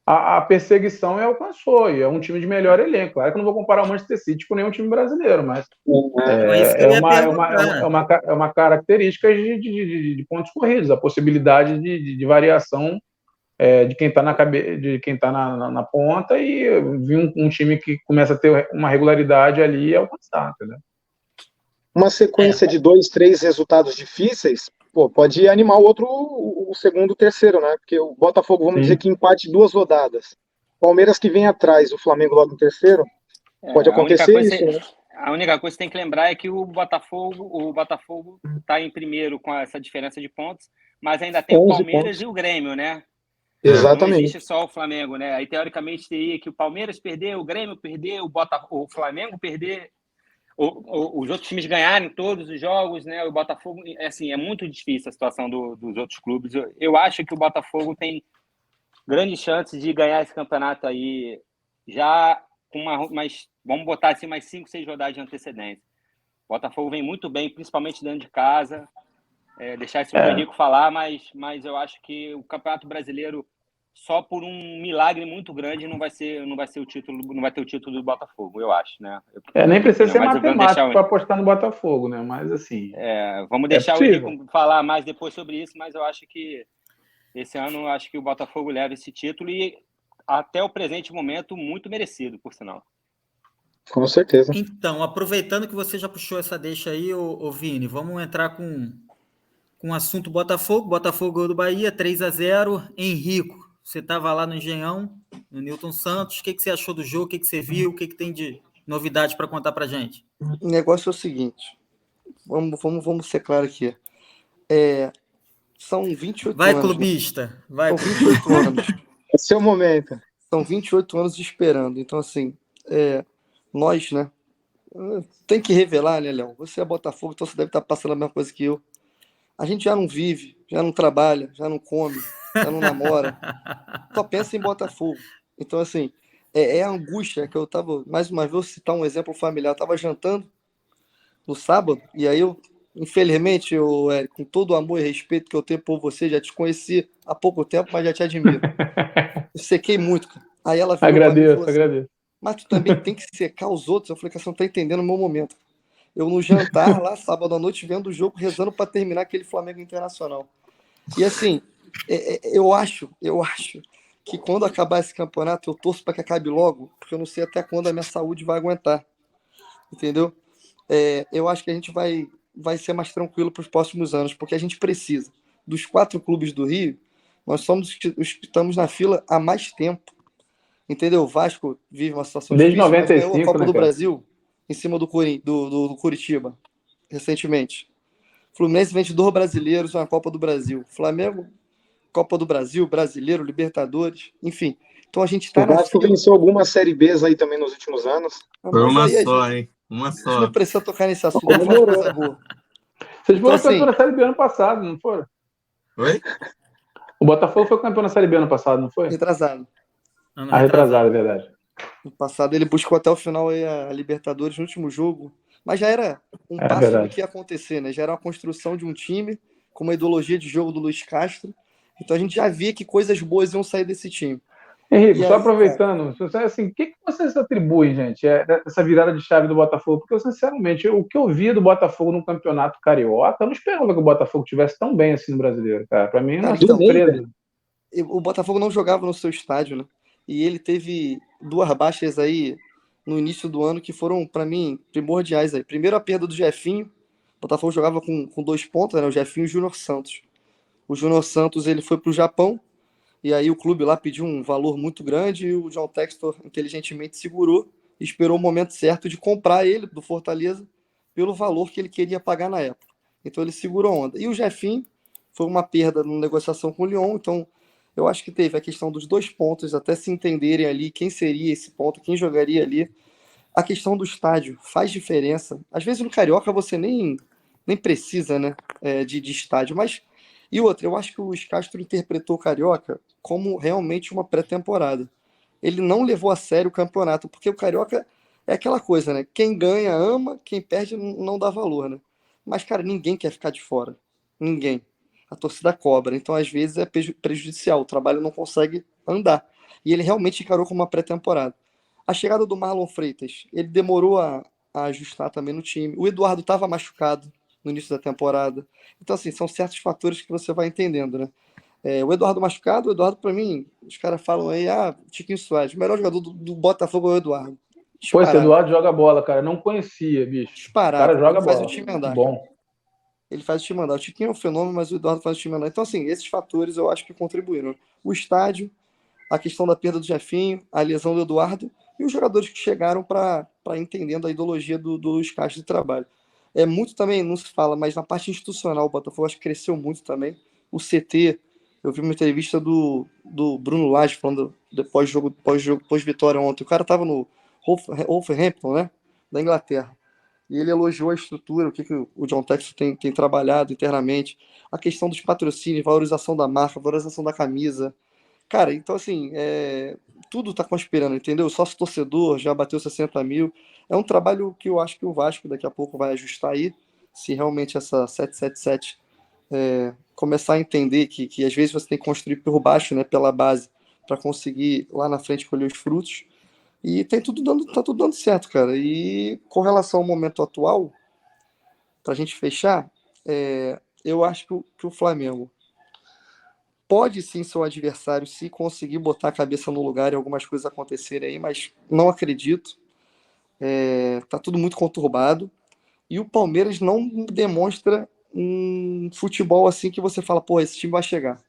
a perseguição e alcançou, e é um time de melhor elenco. Claro que eu não vou comparar o Manchester City com nenhum time brasileiro, mas é uma característica de pontos corridos, a possibilidade de variação de quem está na ponta e vir um time que começa a ter uma regularidade ali e alcançar, entendeu? Uma sequência de 2, 3 resultados difíceis pô, pode animar o outro, o segundo, o terceiro, né? Porque o Botafogo, vamos dizer que empate 2 rodadas. Palmeiras que vem atrás, o Flamengo logo em terceiro, pode acontecer isso, né? A única coisa que tem que lembrar é que o Botafogo está em primeiro com essa diferença de pontos, mas ainda tem o Palmeiras pontos. E o Grêmio, né? Exatamente. Não existe só o Flamengo, né? Aí, teoricamente, teria que o Palmeiras perder, o Grêmio perder, o Flamengo perder, os outros times ganharem todos os jogos, né? O Botafogo, assim, é muito difícil a situação dos outros clubes. Eu acho que o Botafogo tem grandes chances de ganhar esse campeonato aí já com mas vamos botar assim mais 5, 6 rodadas de antecedência. O Botafogo vem muito bem, principalmente dentro de casa. Deixar esse Henrique falar, mas eu acho que o Campeonato Brasileiro, só por um milagre muito grande, não vai ter o título do Botafogo, eu acho, né? Nem precisa ser matemático para apostar no Botafogo, né? Mas assim. Vamos deixar o Henrique falar mais depois sobre isso, mas eu acho que esse ano acho que o Botafogo leva esse título e até o presente momento muito merecido, por sinal. Com certeza. Então, aproveitando que você já puxou essa deixa aí, ô Vini, vamos entrar com o assunto Botafogo. Botafogo ganhou do Bahia, 3-0. Henrico, você estava lá no Engenhão, no Newton Santos. O que você achou do jogo? O que você viu? O que tem de novidade para contar para gente? O negócio é o seguinte, vamos ser claro aqui. São 28 vai, anos. Clubista. Vai, São 28 anos. É seu momento. São 28 anos esperando. Então, assim, nós, né? Tem que revelar, né, Léo? Você é Botafogo, então você deve estar passando a mesma coisa que eu. A gente já não vive, já não trabalha, já não come, já não namora. Só pensa em Botafogo. Então, assim, a angústia que eu tava... Mais uma vez, vou citar um exemplo familiar. Eu tava jantando no sábado, e aí eu, infelizmente, Eric, com todo o amor e respeito que eu tenho por você, já te conheci há pouco tempo, mas já te admiro. Eu sequei muito, cara. Aí ela virou agradeço. Mas tu também tem que secar os outros. Eu falei que você não tá entendendo o meu momento. Eu no jantar lá, sábado à noite, vendo o jogo, rezando para terminar aquele Flamengo Internacional. E assim, eu acho que quando acabar esse campeonato, eu torço para que acabe logo, porque eu não sei até quando a minha saúde vai aguentar. Entendeu? Eu acho que a gente vai ser mais tranquilo para os próximos anos, porque a gente precisa. Dos 4 clubes do Rio, nós somos os que estamos na fila há mais tempo. Entendeu? O Vasco vive uma situação desde difícil, 95, mas ganhou a Copa do cara? Brasil em cima do Curitiba, recentemente. Fluminense vence 2 brasileiros na Copa do Brasil. Flamengo, Copa do Brasil, Brasileiro, Libertadores, enfim. Então a gente está na Vasco fila. venceu algumas Série Bs aí também nos últimos anos. Foi uma só, hein? Uma só. A gente não precisa tocar nesse assunto, não foi uma coisa boa. Vocês foram campeão na Série B ano passado, não foram? Oi? O Botafogo foi campeão na Série B ano passado, não foi? Retrasado. Retrasado, é verdade. No passado ele buscou até o final aí a Libertadores no último jogo, mas já era um passo do que ia acontecer, né? Já era uma construção de um time com uma ideologia de jogo do Luiz Castro. Então a gente já via que coisas boas iam sair desse time. Henrique, só aproveitando, assim, o que vocês atribuem, gente, essa virada de chave do Botafogo? Porque, sinceramente, o que eu via do Botafogo no Campeonato Carioca, eu não esperava que o Botafogo estivesse tão bem assim no Brasileiro, cara. Para mim, não é surpresa. O Botafogo não jogava no seu estádio, né? E ele teve 2 baixas aí no início do ano que foram, para mim, primordiais aí. Primeiro, a perda do Jefinho. O Botafogo jogava com 2 pontos, né? O Jefinho e o Júnior Santos. O Júnior Santos ele foi para o Japão, e aí o clube lá pediu um valor muito grande, e o John Textor inteligentemente segurou e esperou o momento certo de comprar ele do Fortaleza pelo valor que ele queria pagar na época. Então ele segurou a onda. E o Jefinho foi uma perda na negociação com o Lyon, então eu acho que teve a questão dos 2 pontos, até se entenderem ali quem seria esse ponto, quem jogaria ali. A questão do estádio faz diferença. Às vezes no Carioca você nem precisa, né, de estádio, mas... E outra, eu acho que o Luiz Castro interpretou o Carioca como realmente uma pré-temporada. Ele não levou a sério o campeonato, porque o Carioca é aquela coisa, né? Quem ganha ama, quem perde não dá valor, né? Mas, cara, ninguém quer ficar de fora. Ninguém. A torcida cobra. Então, às vezes, é prejudicial. O trabalho não consegue andar. E ele realmente encarou como uma pré-temporada. A chegada do Marlon Freitas, ele demorou a ajustar também no time. O Eduardo estava machucado no início da temporada. Então, assim, são certos fatores que você vai entendendo, né? O Eduardo machucado, o Eduardo, para mim, os caras falam aí, Tiquinho Soares, o melhor jogador do Botafogo é o Eduardo. Pô, esse Eduardo joga bola, cara. Não conhecia, bicho. Disparado. O cara joga bola. Faz o time andar. Bom. ele faz o time andar. O Tiquinho é um fenômeno, mas o Eduardo faz o time andar. Então, assim, esses fatores eu acho que contribuíram. O estádio, a questão da perda do Jefinho, a lesão do Eduardo e os jogadores que chegaram para entendendo a ideologia do Luiz Castro de trabalho. É muito também, não se fala, mas na parte institucional, o Botafogo acho que cresceu muito também. O CT, eu vi uma entrevista do Bruno Lage falando pós-vitória ontem. O cara estava no Wolverhampton, né, da Inglaterra. E ele elogiou a estrutura, o que o John Textor tem trabalhado internamente, a questão dos patrocínios, valorização da marca, valorização da camisa. Cara, então assim, tudo tá conspirando, entendeu? O sócio torcedor já bateu 60 mil. É um trabalho que eu acho que o Vasco daqui a pouco vai ajustar aí, se realmente essa 777 começar a entender que às vezes você tem que construir por baixo, né, pela base, para conseguir lá na frente colher os frutos. E tá tudo dando certo, cara. E com relação ao momento atual, pra gente fechar, eu acho que o Flamengo pode sim ser o adversário se conseguir botar a cabeça no lugar e algumas coisas acontecerem aí, mas não acredito. Tá tudo muito conturbado. E o Palmeiras não demonstra um futebol assim que você fala, pô, esse time vai chegar.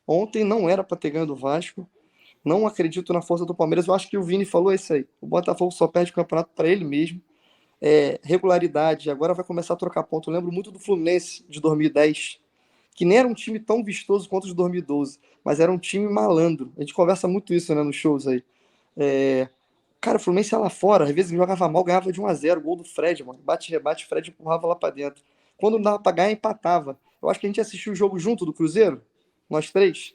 Ontem não era para ter ganho do Vasco. Não acredito na força do Palmeiras. Eu acho que o Vini falou isso aí. O Botafogo só perde o campeonato para ele mesmo. Regularidade. Agora vai começar a trocar ponto. Eu lembro muito do Fluminense de 2010, que nem era um time tão vistoso quanto o de 2012, mas era um time malandro. A gente conversa muito isso, né, nos shows aí. Cara, o Fluminense ia lá fora, às vezes jogava mal, ganhava de 1-0, gol do Fred, mano. Bate, rebate, Fred empurrava lá pra dentro. Quando não dava pra ganhar, empatava. Eu acho que a gente assistiu o jogo junto do Cruzeiro, nós três.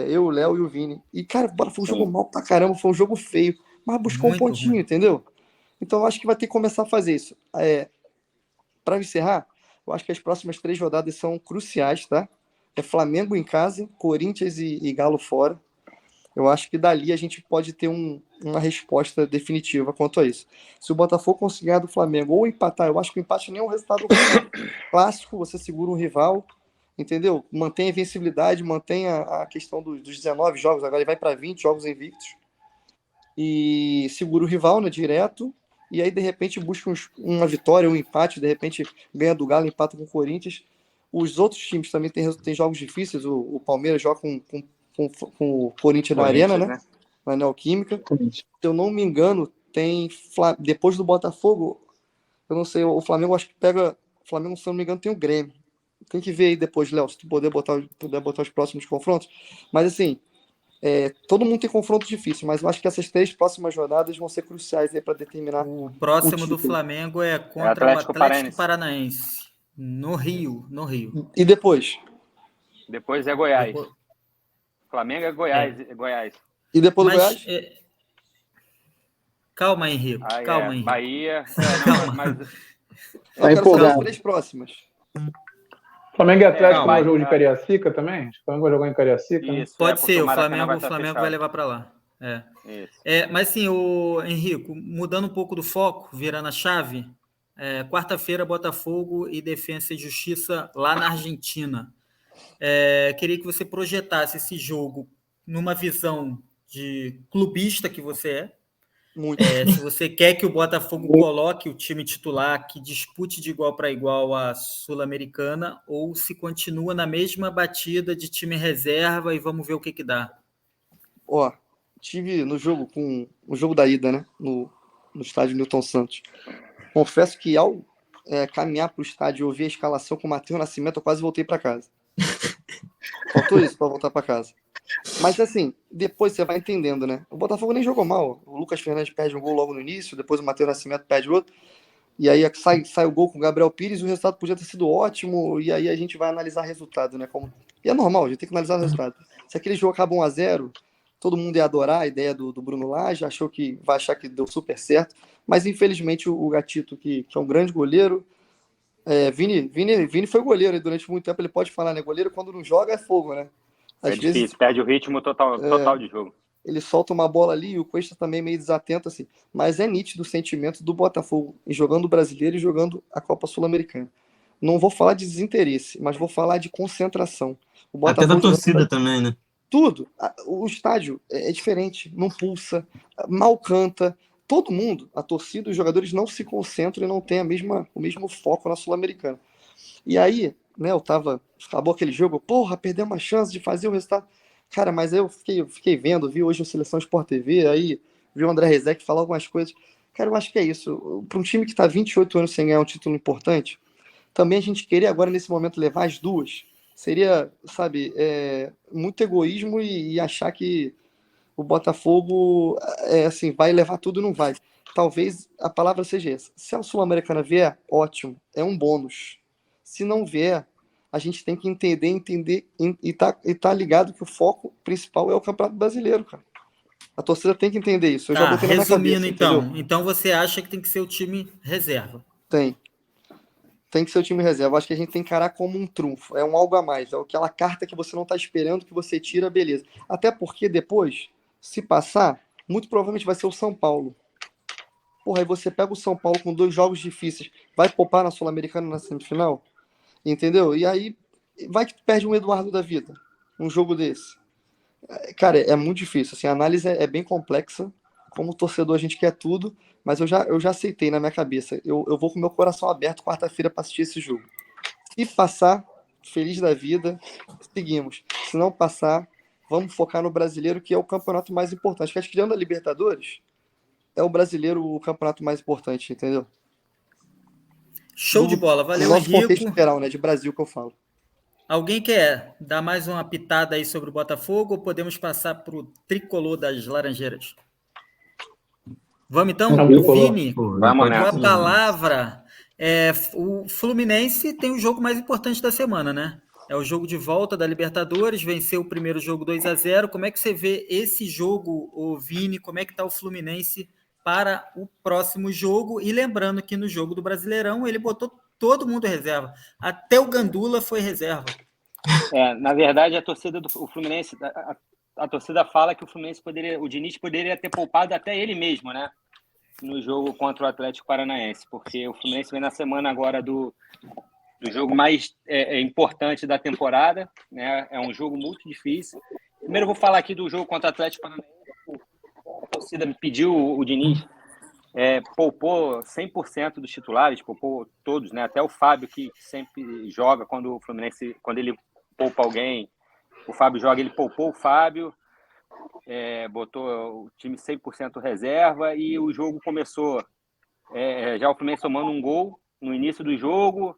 Eu, o Léo e o Vini. E, cara, foi um jogo mal pra caramba, foi um jogo feio, mas buscou Muito um pontinho, ruim. entendeu? Então eu acho que vai ter que começar a fazer isso. Para encerrar, eu acho que as próximas 3 rodadas são cruciais, tá? Flamengo em casa, Corinthians e Galo fora. Eu acho que dali a gente pode ter uma resposta definitiva quanto a isso. Se o Botafogo conseguir ganhar do Flamengo ou empatar, eu acho que o empate nem é um resultado ruim. Clássico, você segura um rival, entendeu? Mantém a invencibilidade, mantém a questão dos 19 jogos, agora ele vai para 20 jogos invictos. E segura o rival, né, direto. E aí, de repente, busca uma vitória, um empate, de repente ganha do Galo, empata com o Corinthians. Os outros times também têm jogos difíceis. O Palmeiras joga com o Corinthians na Arena, né? Na Neoquímica. Se eu não me engano, tem depois do Botafogo, eu não sei, o Flamengo acho que pega. O Flamengo, se eu não me engano, tem o Grêmio. Tem que ver aí depois, Léo, se tu puder botar os próximos confrontos. Mas assim, todo mundo tem confronto difícil, mas eu acho que essas 3 próximas rodadas vão ser cruciais aí para determinar. O próximo do Flamengo é contra o Atlético Paranaense. No Rio. E depois? Depois é Goiás. Flamengo é Goiás. Goiás. E depois do Goiás? Calma, Henrique. Calma, Henrique. Bahia. Tá empolgado. As 3 próximas. Flamengo e Atlético não é jogo de Cariacica também? O Flamengo vai jogar em Cariacica? Isso, Pode ser, o Flamengo vai levar para lá. Mas sim, o Henrique, mudando um pouco do foco, virando a chave, quarta-feira, Botafogo e Defensa e Justiça lá na Argentina. Queria que você projetasse esse jogo numa visão de clubista que você é. Se você quer que o Botafogo coloque o time titular, que dispute de igual para igual a Sul-Americana, ou se continua na mesma batida de time reserva e vamos ver o que dá. Tive no jogo da ida, né, no estádio Newton Santos. Confesso que ao caminhar para o estádio e ouvir a escalação com o Matheus Nascimento, eu quase voltei para casa. Faltou isso para voltar para casa. Mas assim, depois você vai entendendo, né? O Botafogo nem jogou mal. O Lucas Fernandes perde um gol logo no início, depois o Matheus Nascimento perde outro. E aí sai o gol com o Gabriel Pires, e o resultado podia ter sido ótimo, e aí a gente vai analisar o resultado, né? E é normal, a gente tem que analisar o resultado. Se aquele jogo acaba 1-0, todo mundo ia adorar a ideia do Bruno Lage, vai achar que deu super certo, mas infelizmente o Gatito, que é um grande goleiro, Vini foi goleiro durante muito tempo, ele pode falar, né? Goleiro quando não joga é fogo, né? Às vezes perde o ritmo total de jogo. Ele solta uma bola ali e o Cuesta também meio desatento, assim. Mas é nítido o sentimento do Botafogo em jogando o Brasileiro e jogando a Copa Sul-Americana. Não vou falar de desinteresse, mas vou falar de concentração. O Botafogo até da torcida também, né? Tudo. O estádio é diferente, não pulsa, mal canta. Todo mundo, a torcida, os jogadores não se concentram e não tem o mesmo foco na Sul-Americana. E aí, né, acabou aquele jogo, porra, perdeu uma chance de fazer o resultado. Cara, mas aí eu fiquei vendo, vi hoje o Seleção Sport TV, aí vi o André Rezec falar algumas coisas. Cara, eu acho que é isso. Para um time que está 28 anos sem ganhar um título importante, também a gente querer agora, nesse momento, levar as duas, seria, sabe, muito egoísmo e achar que o Botafogo assim, vai levar tudo, não vai. Talvez a palavra seja essa. Se a Sul-Americana vier, ótimo, é um bônus. Se não vier, a gente tem que entender e tá ligado que o foco principal é o Campeonato Brasileiro, cara. A torcida tem que entender isso. Eu já botei na minha resumindo, cabeça, então. entendeu? Então você acha que tem que ser o time reserva? Tem que ser o time reserva. Acho que a gente tem que encarar como um trunfo. É um algo a mais. É aquela carta que você não está esperando, que você tira, beleza. Até porque depois, se passar, muito provavelmente vai ser o São Paulo. Porra, aí você pega o São Paulo com 2 jogos difíceis, vai poupar na Sul-Americana na semifinal? Entendeu? E aí, vai que perde um Eduardo da vida. Um jogo desse. Cara, é muito difícil. Assim, a análise é bem complexa. Como torcedor, a gente quer tudo. Mas eu já aceitei na minha cabeça. Eu vou com o meu coração aberto quarta-feira para assistir esse jogo. Se passar, feliz da vida, seguimos. Se não passar, vamos focar no brasileiro, que é o campeonato mais importante. Acho que tirando a Libertadores, é o brasileiro o campeonato mais importante, entendeu? Show de bola. No Valeu, nosso contexto Henrico. geral, né? De Brasil que eu falo. Alguém quer dar mais uma pitada aí sobre o Botafogo ou podemos passar para o tricolor das Laranjeiras? Vamos então? Vini, Vamos com a nessa. palavra. O Fluminense tem o jogo mais importante da semana, né? É o jogo de volta da Libertadores, venceu o primeiro jogo 2-0. Como é que você vê esse jogo, Vini? Como é que está o Fluminense para o próximo jogo? E lembrando que no jogo do Brasileirão ele botou todo mundo reserva. Até o Gandula foi reserva. Na verdade, a torcida do Fluminense, a torcida fala que o Diniz poderia ter poupado até ele mesmo, né? No jogo contra o Atlético Paranaense, porque o Fluminense vem na semana agora do jogo mais importante da temporada, né? É um jogo muito difícil. Primeiro eu vou falar aqui do jogo contra o Atlético Paranaense. A torcida me pediu o Diniz, poupou 100% dos titulares, poupou todos, né? Até o Fábio, que sempre joga quando o Fluminense, quando ele poupa alguém, o Fábio joga, ele poupou o Fábio, botou o time 100% reserva e o jogo começou já o Fluminense tomando um gol no início do jogo.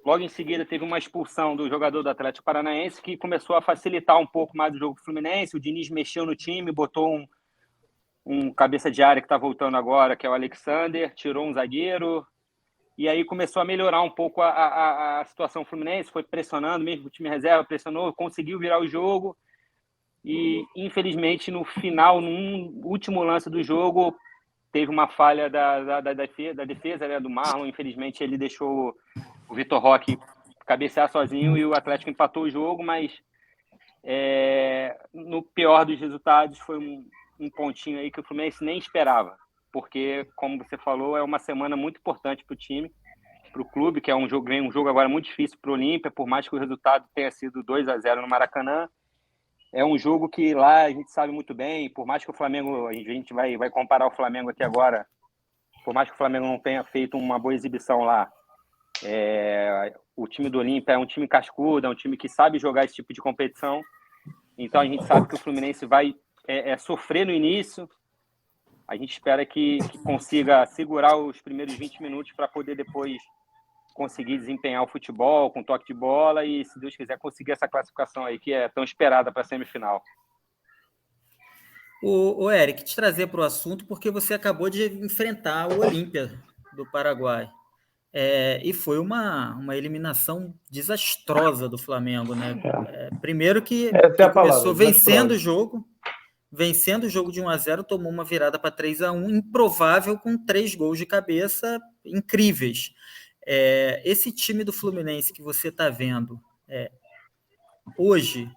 Logo em seguida teve uma expulsão do jogador do Atlético Paranaense que começou a facilitar um pouco mais o jogo do Fluminense. O Diniz mexeu no time, botou um cabeça de área que está voltando agora, que é o Alexander, tirou um zagueiro, e aí começou a melhorar um pouco a situação Fluminense, foi pressionando, mesmo o time reserva pressionou, conseguiu virar o jogo, e infelizmente no final, no último lance do jogo, teve uma falha da defesa, né, do Marlon. Infelizmente ele deixou o Vitor Roque cabecear sozinho e o Atlético empatou o jogo, mas no pior dos resultados foi um pontinho aí que o Fluminense nem esperava, porque, como você falou, é uma semana muito importante para o time, para o clube, que é um jogo agora muito difícil para o Olímpia, por mais que o resultado tenha sido 2-0 no Maracanã. É um jogo que lá a gente sabe muito bem, por mais que o Flamengo, a gente vai comparar o Flamengo aqui agora, por mais que o Flamengo não tenha feito uma boa exibição lá, o time do Olímpia é um time cascudo, é um time que sabe jogar esse tipo de competição, então a gente sabe que o Fluminense vai sofrer no início. A gente espera que consiga segurar os primeiros 20 minutos para poder depois conseguir desempenhar o futebol com toque de bola e, se Deus quiser, conseguir essa classificação aí que é tão esperada para a semifinal. O Eric, te trazer para o assunto porque você acabou de enfrentar o Olímpia do Paraguai. E foi uma eliminação desastrosa do Flamengo, né? Primeiro que começou vencendo o jogo de 1-0, tomou uma virada para 3-1, improvável, com 3 gols de cabeça incríveis. Esse time do Fluminense que você está vendo hoje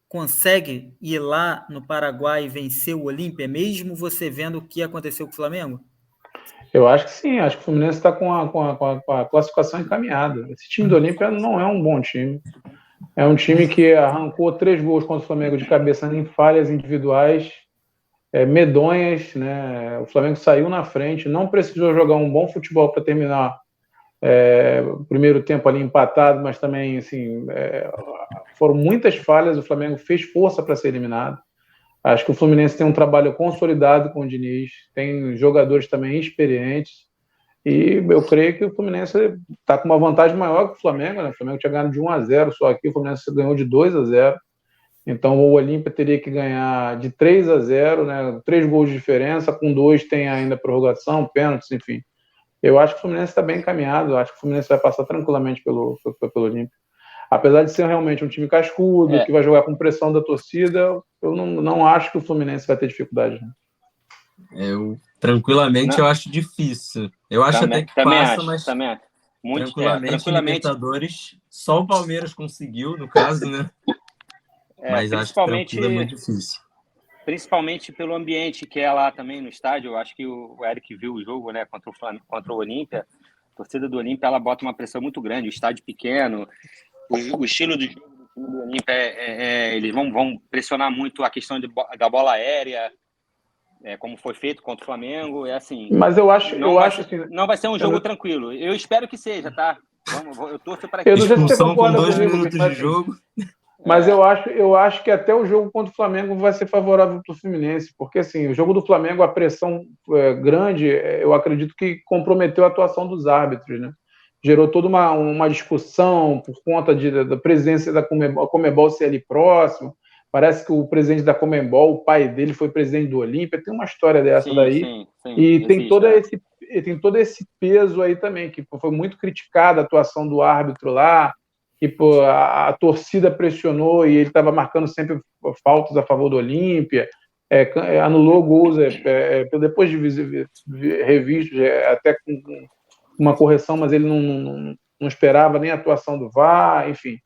consegue ir lá no Paraguai e vencer o Olímpia, mesmo você vendo o que aconteceu com o Flamengo? Eu acho que sim, acho que o Fluminense está com a classificação encaminhada. Esse time do Olímpia não é um bom time. É um time que arrancou 3 gols contra o Flamengo de cabeça em falhas individuais medonhas, né? O Flamengo saiu na frente, não precisou jogar um bom futebol para terminar O primeiro tempo ali empatado, mas também assim, foram muitas falhas, o Flamengo fez força para ser eliminado. Acho que o Fluminense tem um trabalho consolidado com o Diniz, tem jogadores também experientes, e eu creio que o Fluminense está com uma vantagem maior que o Flamengo, né? O Flamengo tinha ganhado de 1-0 só aqui, o Fluminense ganhou de 2-0. Então o Olímpia teria que ganhar de 3-0, né? 3 gols de diferença, com 2 tem ainda prorrogação, pênaltis, enfim. Eu acho que o Fluminense está bem encaminhado, eu acho que o Fluminense vai passar tranquilamente pelo Olímpia. Apesar de ser realmente um time cascudo, que vai jogar com pressão da torcida, eu não acho que o Fluminense vai ter dificuldade. Né? Tranquilamente, eu acho difícil. Eu acho até que passa, mas muito, tranquilamente, Libertadores, só o Palmeiras conseguiu, no caso, né? Mas acho que tranquilo é muito difícil. Principalmente pelo ambiente que é lá também no estádio. Eu acho que o Eric viu o jogo, né, contra o Olímpia. A torcida do Olímpia, ela bota uma pressão muito grande, o estádio pequeno. O estilo do jogo do time do Olímpia eles vão pressionar muito a questão da bola aérea, como foi feito contra o Flamengo. Assim. Mas eu acho que não vai ser um jogo tranquilo. Eu espero que seja, tá? Eu torço para que expulsão com 2 minutos de jogo. Mas eu acho que até o jogo contra o Flamengo vai ser favorável para o Fluminense, porque assim, o jogo do Flamengo, a pressão grande, eu acredito que comprometeu a atuação dos árbitros, né? Gerou toda uma discussão por conta da presidência da Conmebol ser ali próximo. Parece que o presidente da Conmebol, o pai dele foi presidente do Olímpia, tem uma história dessa daí. Sim, e tem todo esse peso aí também, que foi muito criticada a atuação do árbitro lá, que a torcida pressionou e ele estava marcando sempre faltas a favor do Olímpia, anulou gols depois de revisto, até com uma correção, mas ele não esperava nem a atuação do VAR, enfim.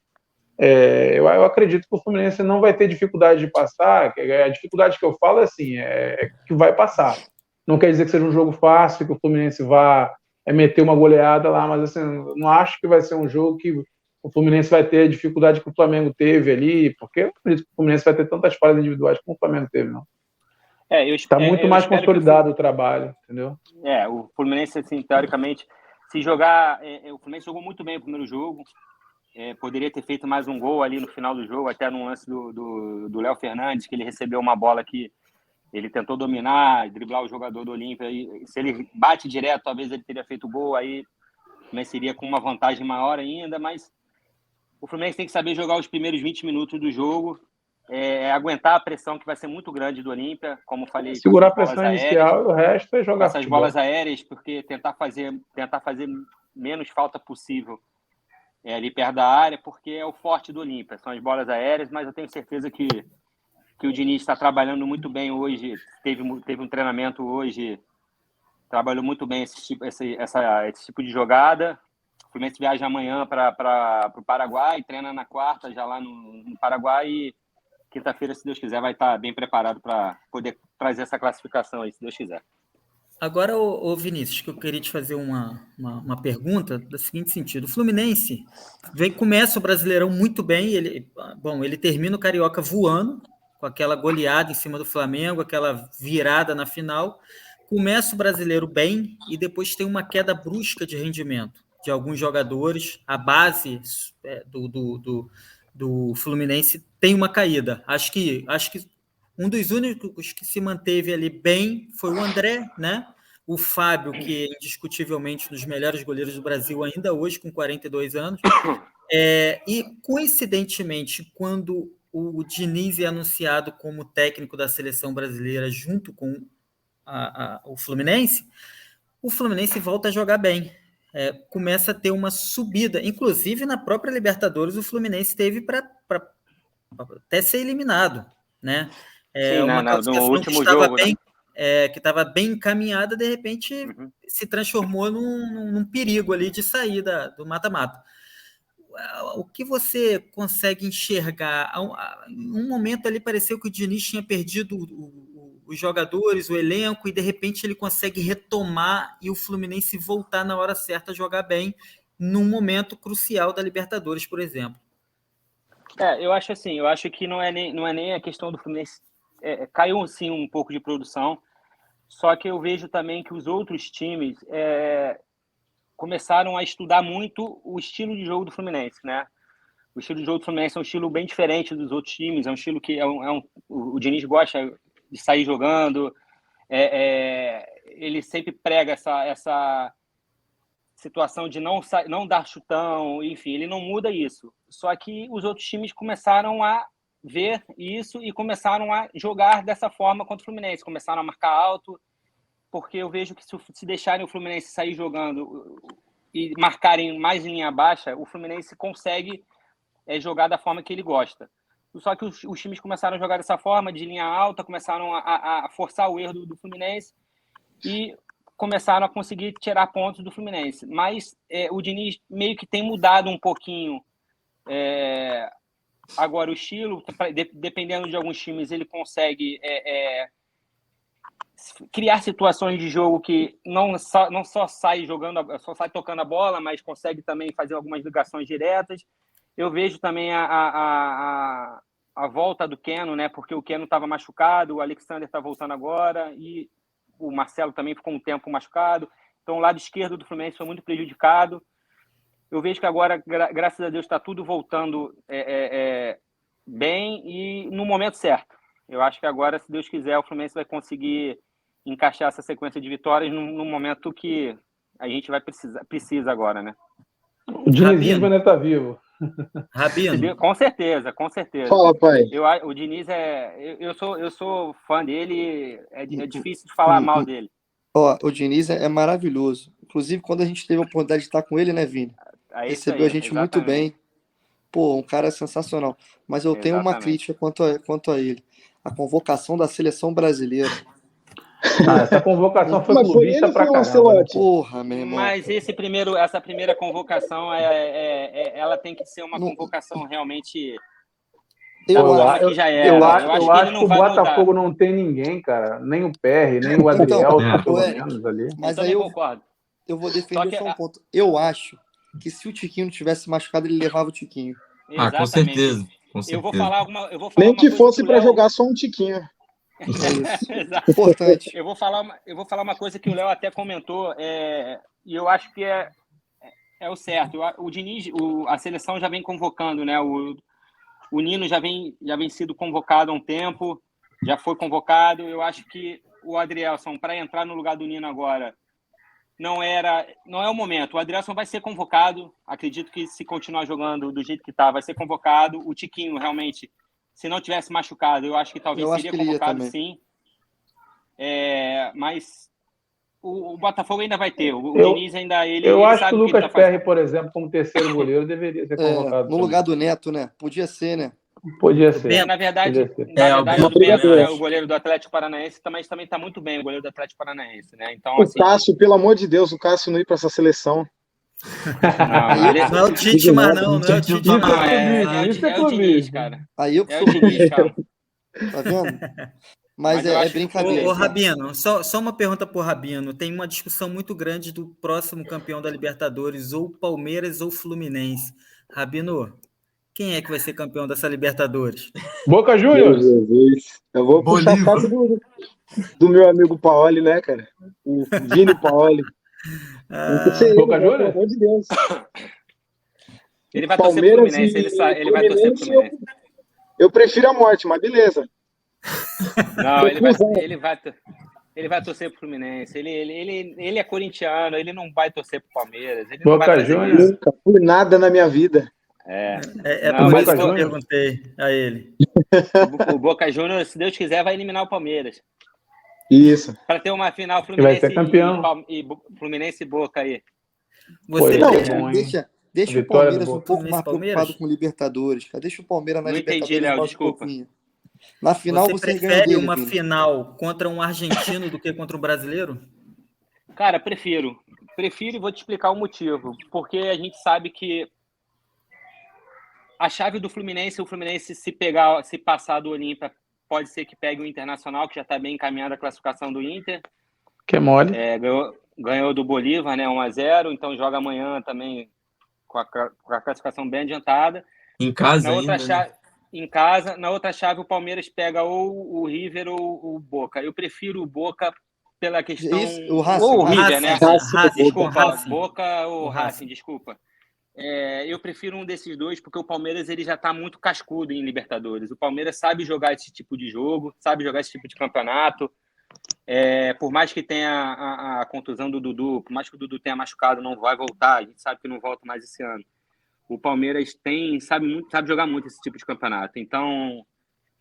Eu acredito que o Fluminense não vai ter dificuldade de passar. A dificuldade que eu falo é que vai passar. Não quer dizer que seja um jogo fácil, que o Fluminense vá meter uma goleada lá, mas assim, não acho que vai ser um jogo que o Fluminense vai ter a dificuldade que o Flamengo teve ali, porque eu acredito que o Fluminense vai ter tantas falhas individuais como o Flamengo teve, não. Está muito mais consolidado o trabalho, entendeu? O Fluminense, assim, teoricamente, se jogar... o Fluminense jogou muito bem o primeiro jogo, poderia ter feito mais um gol ali no final do jogo, até no lance do Léo Fernandes, que ele recebeu uma bola que ele tentou dominar, driblar o jogador do Olímpia, e se ele bate direto, talvez ele teria feito gol, aí seria com uma vantagem maior ainda, mas o Fluminense tem que saber jogar os primeiros 20 minutos do jogo, aguentar a pressão que vai ser muito grande do Olímpia, como falei. Segurar a pressão inicial e o resto é jogar essas bolas aéreas, porque tentar fazer menos falta possível ali perto da área, porque é o forte do Olímpia, são as bolas aéreas, mas eu tenho certeza que o Diniz está trabalhando muito bem hoje, teve um treinamento hoje, trabalhou muito bem esse tipo de jogada. O Fluminense viaja amanhã para o Paraguai, treina na quarta, já lá no Paraguai, e quinta-feira, se Deus quiser, vai estar bem preparado para poder trazer essa classificação aí, se Deus quiser. Agora, Vinícius, que eu queria te fazer uma pergunta do seguinte sentido. O Fluminense começa o Brasileirão muito bem, ele termina o Carioca voando, com aquela goleada em cima do Flamengo, aquela virada na final, começa o Brasileiro bem e depois tem uma queda brusca de rendimento de alguns jogadores. A base do Fluminense tem uma caída. Acho que um dos únicos que se manteve ali bem foi o André, né? O Fábio, que é indiscutivelmente um dos melhores goleiros do Brasil ainda hoje, com 42 anos. E, coincidentemente, quando o Diniz é anunciado como técnico da seleção brasileira junto com o Fluminense volta a jogar bem. Começa a ter uma subida. Inclusive, na própria Libertadores, o Fluminense teve para até ser eliminado, né? Sim, uma no último jogo, bem, que estava bem encaminhada, de repente se transformou num perigo ali de sair do mata-mata. O que você consegue enxergar? Em um momento ali pareceu que o Diniz tinha perdido os jogadores, o elenco, e de repente ele consegue retomar e o Fluminense voltar na hora certa a jogar bem num momento crucial da Libertadores, por exemplo. Eu acho que não é nem a questão do Fluminense. Caiu sim um pouco de produção, só que eu vejo também que os outros times começaram a estudar muito o estilo de jogo do Fluminense, né? O estilo de jogo do Fluminense é um estilo bem diferente dos outros times, é um estilo que o Diniz gosta de sair jogando, ele sempre prega essa situação de não dar chutão, enfim, ele não muda isso. Só que os outros times começaram a ver isso e começaram a jogar dessa forma contra o Fluminense, começaram a marcar alto, porque eu vejo que se deixarem o Fluminense sair jogando e marcarem mais em linha baixa, o Fluminense consegue jogar da forma que ele gosta. Só que os times começaram a jogar dessa forma, de linha alta, começaram a forçar o erro do Fluminense e começaram a conseguir tirar pontos do Fluminense. Mas o Diniz meio que tem mudado um pouquinho agora o estilo, dependendo de alguns times, ele consegue criar situações de jogo que não só sai jogando, só sai tocando a bola, mas consegue também fazer algumas ligações diretas. Eu vejo também a volta do Keno, né? Porque o Keno estava machucado, o Alexander está voltando agora e o Marcelo também ficou um tempo machucado. Então, o lado esquerdo do Fluminense foi muito prejudicado. Eu vejo que agora, graças a Deus, está tudo voltando bem e no momento certo. Eu acho que agora, se Deus quiser, o Fluminense vai conseguir encaixar essa sequência de vitórias no momento que a gente precisa agora, né? O Diniz ainda está vivo. Rabino. Com certeza, com certeza. Fala, pai. O Diniz eu sou fã dele, é difícil de falar mal dele. Ó, o Diniz é maravilhoso. Inclusive, quando a gente teve a oportunidade de estar com ele, né, Vini? Recebeu a gente exatamente. muito bem. Pô, um cara sensacional. Mas eu tenho uma crítica quanto a ele. A convocação da seleção brasileira. Essa convocação foi clubista pra caramba. Porra, meu irmão. Mas essa primeira convocação, ela tem que ser uma convocação realmente... Eu acho que o Botafogo não tem ninguém, cara. Nem o PR, nem o Adriel, pelo menos ali. Mas aí eu vou defender só um ponto. Eu acho que se o Tiquinho não tivesse machucado, ele levava o Tiquinho. Ah, com certeza. Eu vou falar nem que fosse para jogar só um Tiquinho. É isso. Importante. Eu vou falar uma coisa que o Léo até comentou, e eu acho que é o certo. O Diniz, a seleção já vem convocando, né? O Nino já vem sido convocado há um tempo, já foi convocado. Eu acho que o Adrielson, para entrar no lugar do Nino agora, não é o momento. O Adrielson vai ser convocado. Acredito que se continuar jogando do jeito que está, vai ser convocado. O Tiquinho, realmente, se não tivesse machucado, eu acho que talvez seria convocado, sim. Mas o Botafogo ainda vai ter. O Diniz ainda... Eu acho que o Lucas Perry, por exemplo, como terceiro goleiro, deveria ser convocado. No lugar do Neto, né? Podia ser, né? Podia ser. Na verdade, o goleiro do Atlético Paranaense também está muito bem, o goleiro do Atlético Paranaense, né? Então, o Cássio, pelo amor de Deus, o Cássio não ir para essa seleção. Não é o Tite, mas não é o Tite. É o Diniz, cara. Aí eu que sou o Diniz, cara. Tá vendo? Mas é brincadeira. Ô, Rabino, só uma pergunta pro Rabino. Tem uma discussão muito grande do próximo campeão da Libertadores, ou Palmeiras ou Fluminense. Rabino, quem é que vai ser campeão dessa Libertadores? Boca Juniors. Eu vou puxar a foto do meu amigo Paoli, né, cara? O Vini Paoli. Boca Juniors? Pelo amor de Deus. Ele vai torcer pro Fluminense. Ele vai torcer pro Fluminense. Eu prefiro a morte, mas beleza. Não, ele vai torcer pro Fluminense. Ele é corintiano, ele não vai torcer pro Palmeiras. Ele não Boca Juniors. Nunca fui nada na minha vida. Por isso que eu perguntei a ele. O Boca Juniors, se Deus quiser, vai eliminar o Palmeiras. Isso. Para ter uma final Fluminense, vai ser campeão. Fluminense e Boca aí. Deixa o Palmeiras um pouco mais preocupado com Libertadores. Deixa o Palmeiras na Libertadores. Não entendi, Léo, desculpa. Na final você prefere uma final contra um argentino do que contra um brasileiro? Cara, prefiro e vou te explicar o motivo. Porque a gente sabe que a chave do Fluminense, o Fluminense se passar do Olímpia, pode ser que pegue o Internacional, que já está bem encaminhada a classificação do Inter. Que mole. Ganhou do Bolívar, né, 1-0, então joga amanhã também com a classificação bem adiantada. Em casa ainda, né? Em casa. Na outra chave, o Palmeiras pega ou o River ou o Boca. Eu prefiro o Boca pela questão... Isso, o Racing. Ou o River, Racing, né? Racing, Desculpa, Racing. Boca ou O Racing, desculpa. Eu prefiro um desses dois, porque o Palmeiras ele já está muito cascudo em Libertadores. O Palmeiras sabe jogar esse tipo de jogo, sabe jogar esse tipo de campeonato. Por mais que tenha a contusão do Dudu, por mais que o Dudu tenha machucado, não vai voltar, a gente sabe que não volta mais esse ano. O Palmeiras sabe jogar muito esse tipo de campeonato. Então,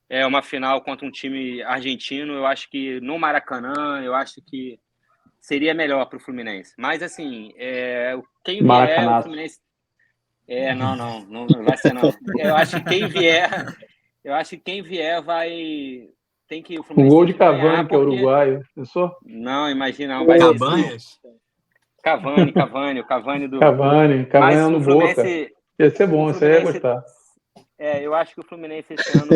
é uma final contra um time argentino, eu acho que no Maracanã, eu acho que seria melhor para o Fluminense. Mas, assim, quem vier, Maracanã. o Fluminense... Não vai ser, não. Eu acho que quem vier vai... Tem que o O Fluminense gol tem de que ganhar, Cavani, que é porque... uruguaio. Pensou? Não, imagina, não. Vai ser Cabanhas? Cavani, o Cavani do... Cavani Mas no o Boca. Fluminense... Ia ser bom, o você ia Fluminense- gostar. eu acho que o Fluminense esse ano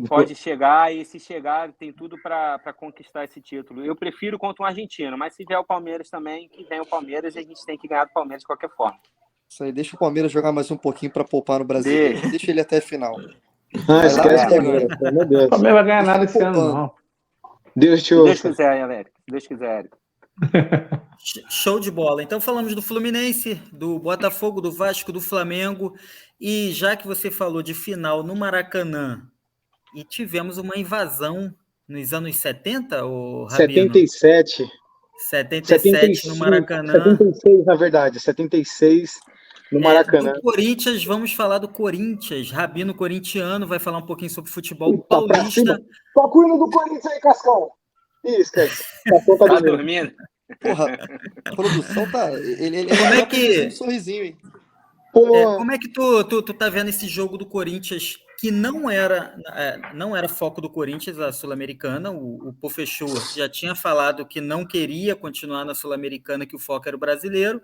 pode chegar, e se chegar, tem tudo para conquistar esse título. Eu prefiro contra um argentino, mas se vier o Palmeiras também, que vem o Palmeiras, e a gente tem que ganhar do Palmeiras de qualquer forma. Isso aí, deixa o Palmeiras jogar mais um pouquinho para poupar no Brasil. Deixa ele até a final. Não, Vai esquece lá, o Palmeiras, pelo amor de Deus. O Palmeiras vai ganhar Deixa nada ele esse ano, poupando. não. Deus te Se Deus ouça. quiser, Eric. Se Deus quiser, Eric. Show de bola. Então falamos do Fluminense, do Botafogo, do Vasco, do Flamengo. E já que você falou de final no Maracanã, e tivemos uma invasão nos anos 70, ô Rabino? 77. 77 no Maracanã. 76, na verdade. 76 no Maracanã. Do Corinthians, vamos falar do Corinthians. Rabino corintiano vai falar um pouquinho sobre futebol Eita, pra paulista. cima. Toca o hino do Corinthians aí, Cascão. Ih, esquece. Cascão tá Tá dormindo. dormindo? Porra, a produção tá. Ele Como é tá que- produzindo um sorrisinho, hein? Pô, Como é que tu tá vendo esse jogo do Corinthians, que não era foco do Corinthians, a Sul-Americana? O Pofechou já tinha falado que não queria continuar na Sul-Americana, que o foco era o brasileiro.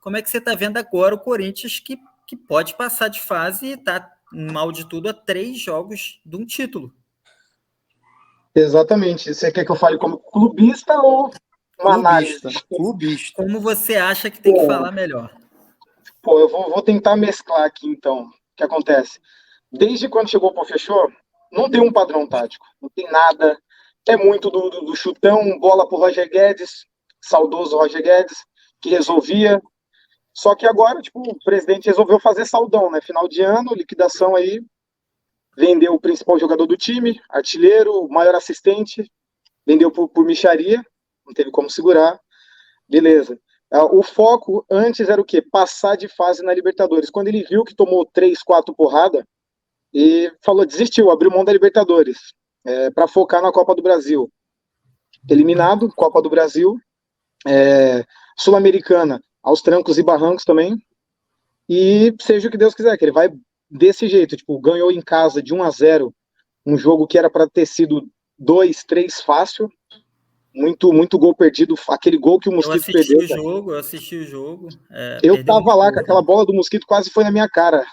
Como é que você está vendo agora o Corinthians, que pode passar de fase e está, mal de tudo, a 3 jogos de um título? exatamente. Você quer que eu fale como clubista ou uma análise? Clubista. Como você acha que tem que falar melhor? Pô, eu vou tentar mesclar aqui, então. O que acontece? Desde quando chegou o Pofechou, não tem um padrão tático. Não tem nada. É muito do chutão, bola pro Roger Guedes, saudoso Roger Guedes, que resolvia. Só que agora, tipo, o presidente resolveu fazer saudão, né? Final de ano, liquidação aí. Vendeu o principal jogador do time, artilheiro, maior assistente. Vendeu por mixaria. Não teve como segurar. Beleza. O foco antes era o quê? Passar de fase na Libertadores. Quando ele viu que tomou 3, 4 porradas, e falou, desistiu, abriu mão da Libertadores para focar na Copa do Brasil. Eliminado, Copa do Brasil, Sul-Americana, aos trancos e barrancos também, e seja o que Deus quiser, que ele vai desse jeito, tipo, ganhou em casa de 1-0, um jogo que era para ter sido 2, 3 fácil, muito gol perdido, aquele gol que o Mosquito perdeu. Eu assisti o jogo. Eu tava lá com aquela bola do Mosquito, quase foi na minha cara.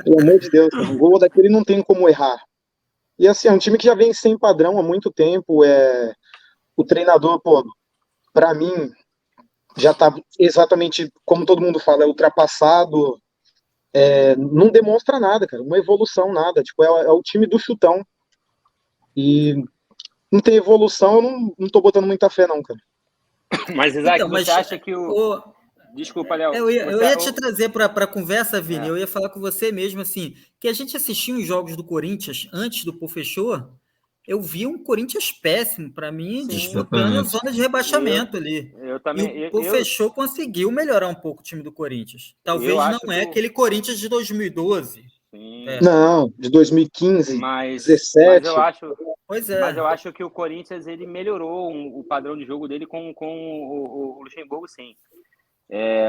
Pelo amor de Deus, um gol daquele não tem como errar. E assim, é um time que já vem sem padrão há muito tempo. O treinador, pô, pra mim, já tá exatamente como todo mundo fala, é ultrapassado. Não demonstra nada, cara, uma evolução, nada. Tipo, é o time do chutão. E não tem evolução, eu não tô botando muita fé, não, cara. Mas, Isaac, Então, mas você acha que o... Desculpa, Léo. Eu ia te trazer para a conversa, Vini. Eu ia falar com você mesmo, assim, que a gente assistiu os jogos do Corinthians antes do Pofechou, eu vi um Corinthians péssimo, para mim, disputando a zona de rebaixamento ali. Eu também. E o Pofechou conseguiu melhorar um pouco o time do Corinthians. Talvez não é aquele Corinthians de 2012. Sim. Não, de 2015, mas 17. Mas eu acho que o Corinthians ele melhorou o padrão de jogo dele com o Luxemburgo, sim.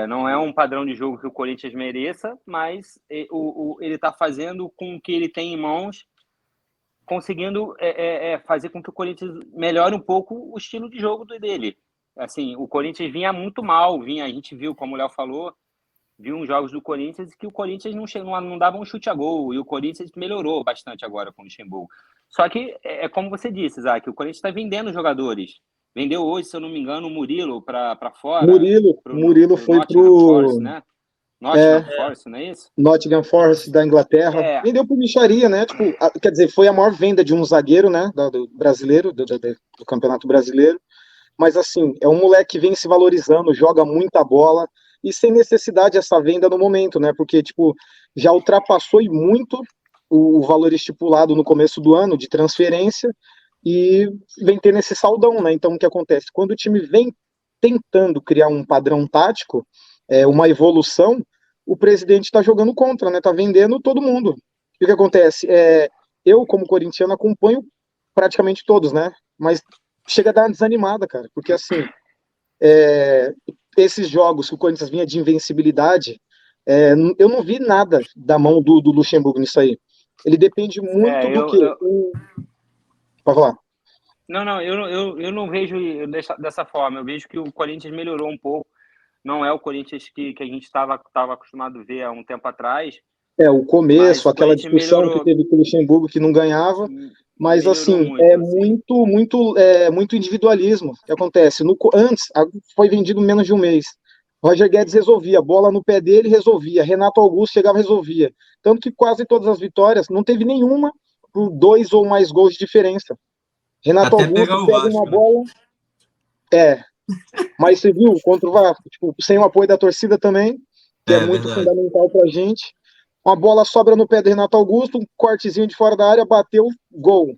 Não é um padrão de jogo que o Corinthians mereça, mas ele está fazendo com o que ele tem em mãos, conseguindo fazer com que o Corinthians melhore um pouco o estilo de jogo dele. Assim, o Corinthians vinha muito mal, a gente viu, como o Léo falou, viu uns jogos do Corinthians que o Corinthians não dava um chute a gol, e o Corinthians melhorou bastante agora com o Luxemburgo. Só que, como você disse, Isaac, o Corinthians está vendendo jogadores. Vendeu hoje, se eu não me engano, o Murilo para fora. Murilo foi pro... Forest, né? Nottingham Forest, não é isso? Nottingham Forest da Inglaterra. Vendeu por mixaria, né? Tipo, quer dizer, foi a maior venda de um zagueiro, né? Do brasileiro, do Campeonato Brasileiro. Mas assim, é um moleque que vem se valorizando, joga muita bola e sem necessidade essa venda no momento, né? Porque, tipo, já ultrapassou e muito o valor estipulado no começo do ano de transferência e vem tendo esse saldão, né? Então, o que acontece? Quando o time vem tentando criar um padrão tático, uma evolução, o presidente está jogando contra, né? Tá vendendo todo mundo. E o que acontece? Eu, como corintiano, acompanho praticamente todos, né? Mas chega a dar uma desanimada, cara, porque assim, esses jogos que o Corinthians vinha de invencibilidade, eu não vi nada da mão do Luxemburgo nisso aí. Ele depende muito do quê? Pode falar. Não, eu não vejo dessa forma. Eu vejo que o Corinthians melhorou um pouco. Não é o Corinthians que a gente estava acostumado a ver há um tempo atrás. O começo, aquela discussão que teve com o Luxemburgo que não ganhava. Mas assim, muito individualismo que acontece. Antes, foi vendido em menos de um mês. Roger Guedes resolvia, bola no pé dele, resolvia. Renato Augusto chegava e resolvia. Tanto que quase todas as vitórias, não teve nenhuma por 2 ou mais gols de diferença. Renato Até Augusto pega uma bola. Mas você viu, contra o Vasco, tipo, sem o apoio da torcida também, que é muito fundamental pra gente. Uma bola sobra no pé do Renato Augusto, um cortezinho de fora da área, bateu, gol.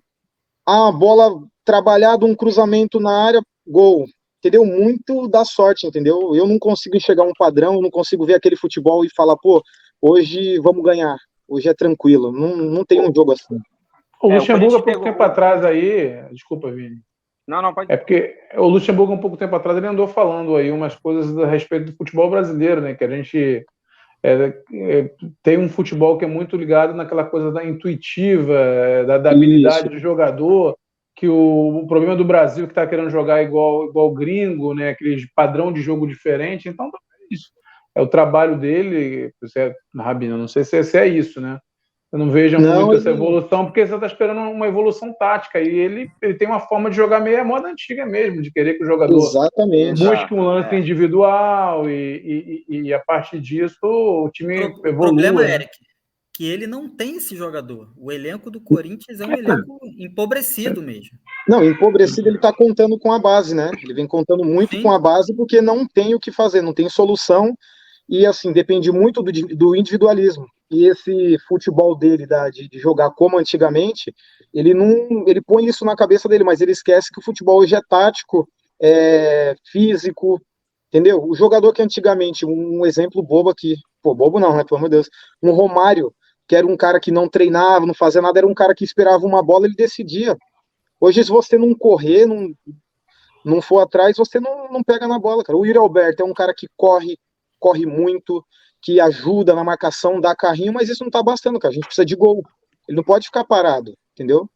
A bola trabalhada, um cruzamento na área, gol. Entendeu? Muito da sorte, entendeu? Eu não consigo enxergar um padrão, eu não consigo ver aquele futebol e falar, pô, hoje vamos ganhar, hoje é tranquilo. Não tem um jogo assim. O Luxemburgo, há pouco tempo atrás aí... Desculpa, Vini. Não, pode. É porque o Luxemburgo, um pouco tempo atrás, ele andou falando aí umas coisas a respeito do futebol brasileiro, né? Que a gente tem um futebol que é muito ligado naquela coisa da intuitiva, da habilidade do jogador, que o problema do Brasil que está querendo jogar igual gringo, né? Aquele padrão de jogo diferente. Então, é isso. É o trabalho dele, Rabino, não sei se é isso, né? Eu não vejo muito essa evolução, porque você está esperando uma evolução tática. E ele tem uma forma de jogar meio à moda antiga mesmo, de querer que o jogador busque um lance individual e a partir disso o time evolua. O problema, Eric, que ele não tem esse jogador. O elenco do Corinthians é um elenco empobrecido mesmo. Não, empobrecido ele está contando com a base, né? Ele vem contando muito com a base porque não tem o que fazer, não tem solução. E assim, depende muito do individualismo. E esse futebol dele, de jogar como antigamente, ele põe isso na cabeça dele, mas ele esquece que o futebol hoje é tático, físico, entendeu? O jogador que antigamente, um exemplo bobo aqui, bobo não, né, pelo amor de Deus, um Romário, que era um cara que não treinava, não fazia nada, era um cara que esperava uma bola, ele decidia. Hoje, se você não correr, não for atrás, você não pega na bola, cara. O Yuri Alberto é um cara que corre muito, que ajuda na marcação, dá carrinho, mas isso não tá bastando, cara. A gente precisa de gol. Ele não pode ficar parado, entendeu?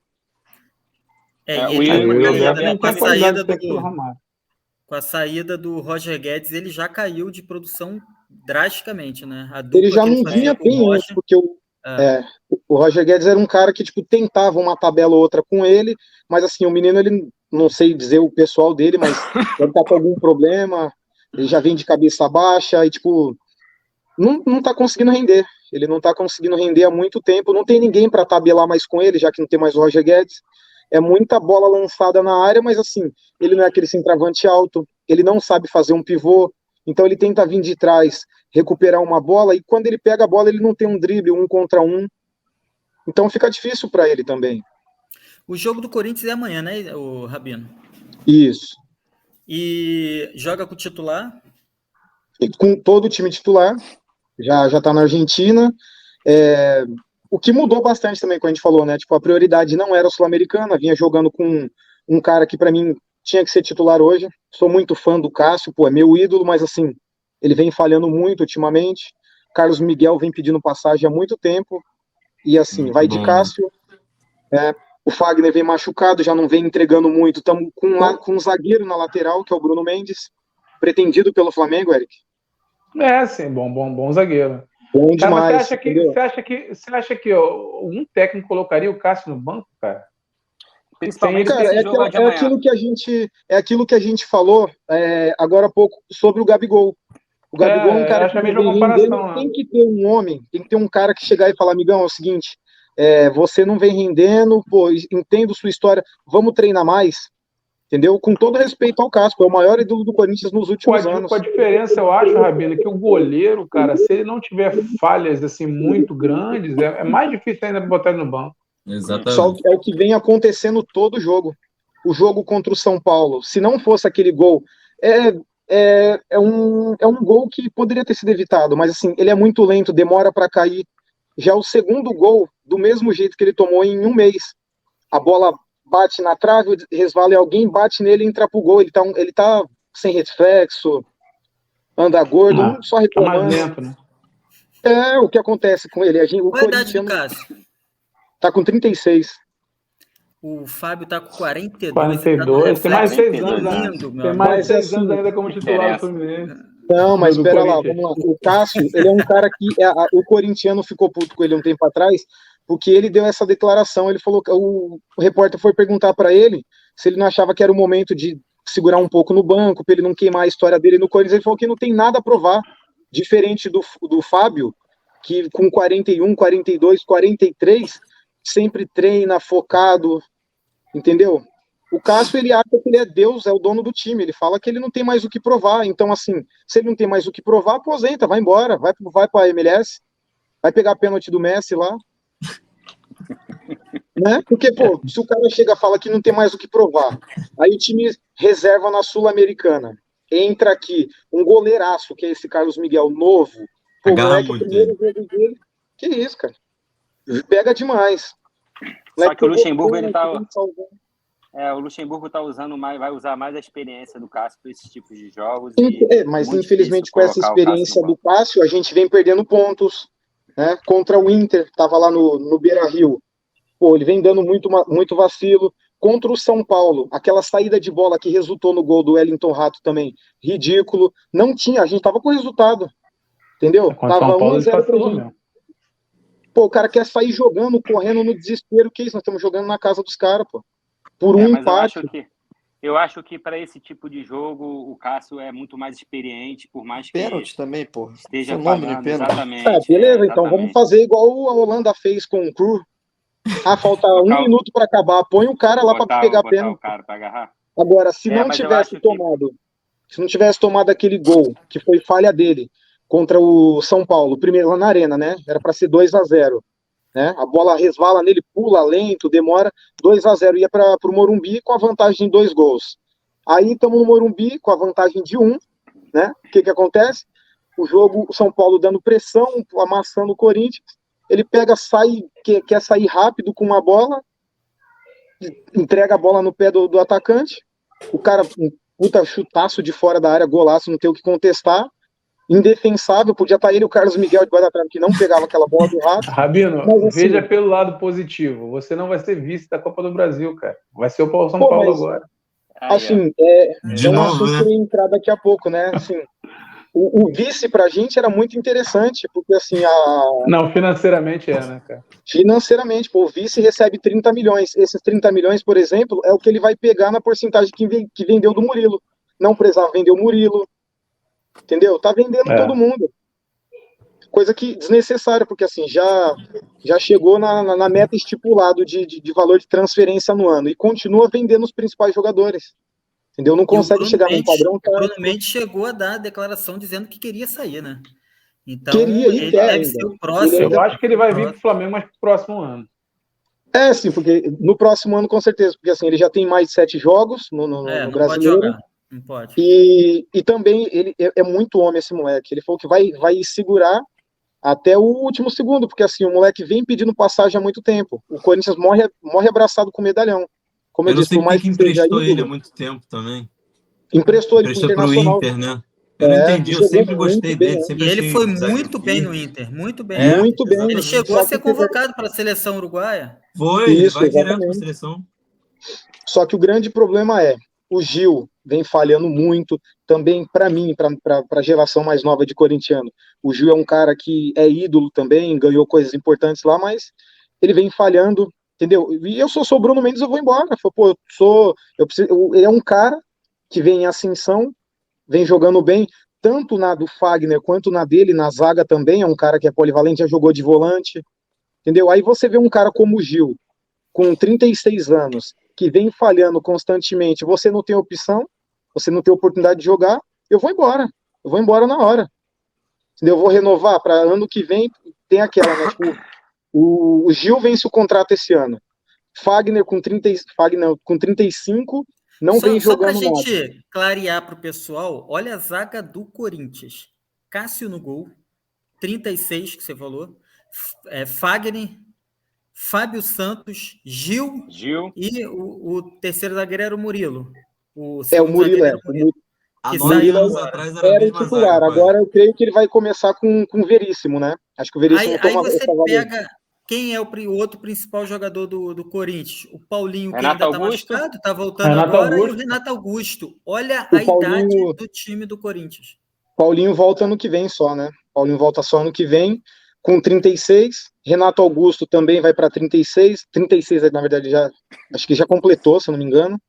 Com a saída do Roger Guedes, ele já caiu de produção drasticamente, né? Ele já não vinha bem antes, porque o Roger Guedes era um cara que tipo, tentava uma tabela ou outra com ele, mas assim, o menino, ele não sei dizer o pessoal dele, mas deve estar com algum problema, ele já vem de cabeça baixa e tipo, não tá conseguindo render. Ele não tá conseguindo render há muito tempo, não tem ninguém para tabelar mais com ele, já que não tem mais o Roger Guedes. É muita bola lançada na área, mas assim, ele não é aquele centroavante alto, ele não sabe fazer um pivô, então ele tenta vir de trás, recuperar uma bola, e quando ele pega a bola, ele não tem um drible, 1 contra 1. Então fica difícil para ele também. O jogo do Corinthians é amanhã, né, o Rabino? Isso. E joga com o titular? Com todo o time titular, já tá na Argentina. O que mudou bastante também, quando a gente falou, né? Tipo, a prioridade não era a Sul-Americana, vinha jogando com um cara que para mim tinha que ser titular hoje. Sou muito fã do Cássio, é meu ídolo, mas assim, ele vem falhando muito ultimamente. Carlos Miguel vem pedindo passagem há muito tempo, e assim, vai de Cássio. O Fagner vem machucado, já não vem entregando muito. Estamos com um zagueiro na lateral, que é o Bruno Mendes, pretendido pelo Flamengo, Eric. Sim, bom zagueiro. Bom demais. Mas você acha que um técnico colocaria o Cássio no banco, cara? Principalmente cara, é aquilo que a gente falou agora há pouco sobre o Gabigol. O Gabigol é um cara acho que a mesma vem comparação, rendendo, né? tem que ter um homem, tem que ter um cara que chegar e falar, amigão, é o seguinte, você não vem rendendo, pô, entendo sua história, vamos treinar mais, entendeu? Com todo respeito ao Casco, é o maior ídolo do Corinthians nos últimos anos. Com a diferença, eu acho, Rabino, que o goleiro, cara, se ele não tiver falhas assim muito grandes, é mais difícil ainda botar ele no banco. Só Exatamente. é o que vem acontecendo todo jogo. O jogo contra o São Paulo, se não fosse aquele gol, é um gol que poderia ter sido evitado, mas assim, ele é muito lento, demora para cair. Já o segundo gol, do mesmo jeito que ele tomou em um mês, a bola bate na trave, resvala em alguém, bate nele e entra pro gol. Ele tá sem reflexo, anda gordo, só Tá mais reclamando. lento, né? É o que acontece com ele. O Qual a idade do corintiano Cássio? tá com 36. O Fábio tá com 42. 42, tem mais 6 anos, né? lindo, meu Tem amigo. mais Mas, 6 anos assim, ainda como titular do Fluminense. Não, mas Do espera lá, Corinthians. vamos lá. O Cássio, ele é um cara que o corintiano ficou puto com ele um tempo atrás, porque ele deu essa declaração. Ele falou que o repórter foi perguntar para ele se ele não achava que era o momento de segurar um pouco no banco, para ele não queimar a história dele no Corinthians. Ele falou que não tem nada a provar, diferente do Fábio, que com 41, 42, 43, sempre treina, focado, entendeu? O Cássio, ele acha que ele é Deus, é o dono do time. Ele fala que ele não tem mais o que provar. Então, assim, se ele não tem mais o que provar, aposenta, vai embora, vai para a MLS, vai pegar a pênalti do Messi lá. Né? Porque, pô, se o cara chega e fala que não tem mais o que provar, aí o time reserva na Sul-Americana, entra aqui um goleiraço, que é esse Carlos Miguel novo, pô, Agarra moleque, o muito primeiro jogo dele, que isso, cara? Pega demais. Só que o Luxemburgo, ele tá... O Luxemburgo tá usando mais, vai usar mais a experiência do Cássio para esses tipos de jogos. Mas infelizmente com essa experiência do Cássio, a gente vem perdendo pontos, né? Contra o Inter, tava lá no Beira-Rio. Pô, ele vem dando muito vacilo. Contra o São Paulo, aquela saída de bola que resultou no gol do Wellington Rato também, ridículo. Não tinha, a gente tava com o resultado. Entendeu? Contra Tava São Paulo, 1-0 pra gente. mesmo. Pô, o cara quer sair jogando, correndo no desespero. Que isso? Nós estamos jogando na casa dos caras, pô. Por um empate. Eu acho que para esse tipo de jogo o Cássio é muito mais experiente, por mais que pênalti também, pô. esteja Fenômeno falando. de pênalti. Exatamente. Beleza, então vamos fazer igual a Holanda fez com o Cru. Falta um minuto para acabar, põe o cara lá para pegar a pênalti. O cara para agarrar. Agora, se não tivesse tomado aquele gol, que foi falha dele, contra o São Paulo, primeiro lá na Arena, né? Era para ser 2-0. Né? A bola resvala nele, pula lento, demora, 2-0, ia para o Morumbi com a vantagem de 2 gols. Aí estamos no Morumbi com a vantagem de 1, né? O que acontece? O São Paulo dando pressão, amassando o Corinthians, ele pega, quer sair rápido com uma bola, entrega a bola no pé do atacante, o cara, um puta chutaço de fora da área, golaço, não tem o que contestar, indefensável, podia estar ele e o Carlos Miguel debaixo da trave, que não pegava aquela bola do Rato. Rabino, mas, assim, veja pelo lado positivo, você não vai ser vice da Copa do Brasil, cara. Vai ser o São Paulo agora. Assim, um assunto que eu ia entrar daqui a pouco, né? Assim, o vice pra gente era muito interessante, porque assim, Não, financeiramente né, cara? Financeiramente, pô, o vice recebe 30 milhões. Esses 30 milhões, por exemplo, é o que ele vai pegar na porcentagem que vendeu do Murilo. Não precisava vender o Murilo, entendeu? Tá vendendo todo mundo. Coisa que desnecessária, porque assim, já chegou na meta estipulado de valor de transferência no ano e continua vendendo os principais jogadores. Entendeu? Não consegue chegar num padrão. O Bruno Mendes chegou a dar a declaração dizendo que queria sair, né? Então, ele deve ser o próximo. Eu acho que ele vai vir pro Flamengo, mas pro próximo ano. Sim, porque no próximo ano, com certeza, porque assim, ele já tem mais de 7 jogos no Brasileiro. Pode jogar. Não pode. E também ele é muito homem, esse moleque. Ele falou que vai segurar até o último segundo, porque assim, o moleque vem pedindo passagem há muito tempo. O Corinthians morre abraçado com o medalhão. Como eu disse, por mais que emprestou ele há muito tempo também. Emprestou ele pro Internacional. Inter, né? Eu não entendi, eu sempre gostei dele. E ele foi muito bem no Inter, muito bem. Muito bem. Ele chegou a ser convocado para a seleção uruguaia. Ele vai direto para a seleção. Só que o grande problema o Gil vem falhando muito, também para mim, para a geração mais nova de corintiano. O Gil é um cara que é ídolo também, ganhou coisas importantes lá, mas ele vem falhando, entendeu? E eu sou o Bruno Mendes, eu vou embora. Ele é um cara que vem em ascensão, vem jogando bem. tanto na do Fagner quanto na dele, na zaga também, é um cara que é polivalente, já jogou de volante, entendeu? Aí você vê um cara como o Gil, com 36 anos, que vem falhando constantemente, você não tem opção, você não tem oportunidade de jogar, eu vou embora na hora. Entendeu? Eu vou renovar para ano que vem, tem aquela, né? Tipo, o Gil vence o contrato esse ano. Fagner com 35 não vem jogando nada. Só para a gente clarear para o pessoal, olha a zaga do Corinthians. Cássio no gol, 36 que você falou. Fagner, Fábio Santos, Gil. E o terceiro zagueiro era o Murilo. O Murilo, há 9 anos atrás era o titular. Agora eu creio que ele vai começar com o Veríssimo, né? Acho que o Veríssimo aí você pega quem é o outro principal jogador do Corinthians. O Paulinho, que ainda está machucado, está voltando agora, e o Renato Augusto. Olha a idade do time do Corinthians. Paulinho volta ano que vem só, né? Paulinho volta só ano que vem, com 36. Renato Augusto também vai para 36. 36, na verdade, acho que já completou, se eu não me engano.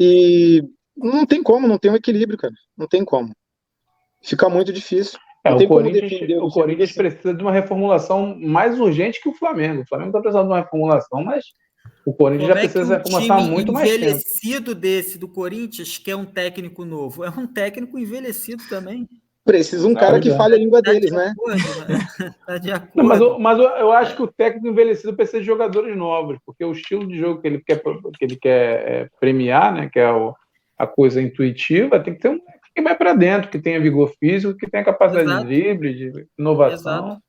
E não tem como, não tem um equilíbrio, cara. Não tem como. Fica muito difícil. O Corinthians precisa de uma reformulação mais urgente que o Flamengo. O Flamengo está precisando de uma reformulação, mas o Corinthians já precisa se reformular muito mais tempo. O envelhecido desse do Corinthians, que é um técnico novo, é um técnico envelhecido também. Precisa um cara que fale a língua deles, né? Tá de acordo. Não, mas eu acho que o técnico envelhecido precisa de jogadores novos, porque o estilo de jogo que ele quer premiar, né, que é a coisa intuitiva, tem que ter um que vai para dentro, que tenha vigor físico, que tenha capacidade de drible, de inovação. Exato.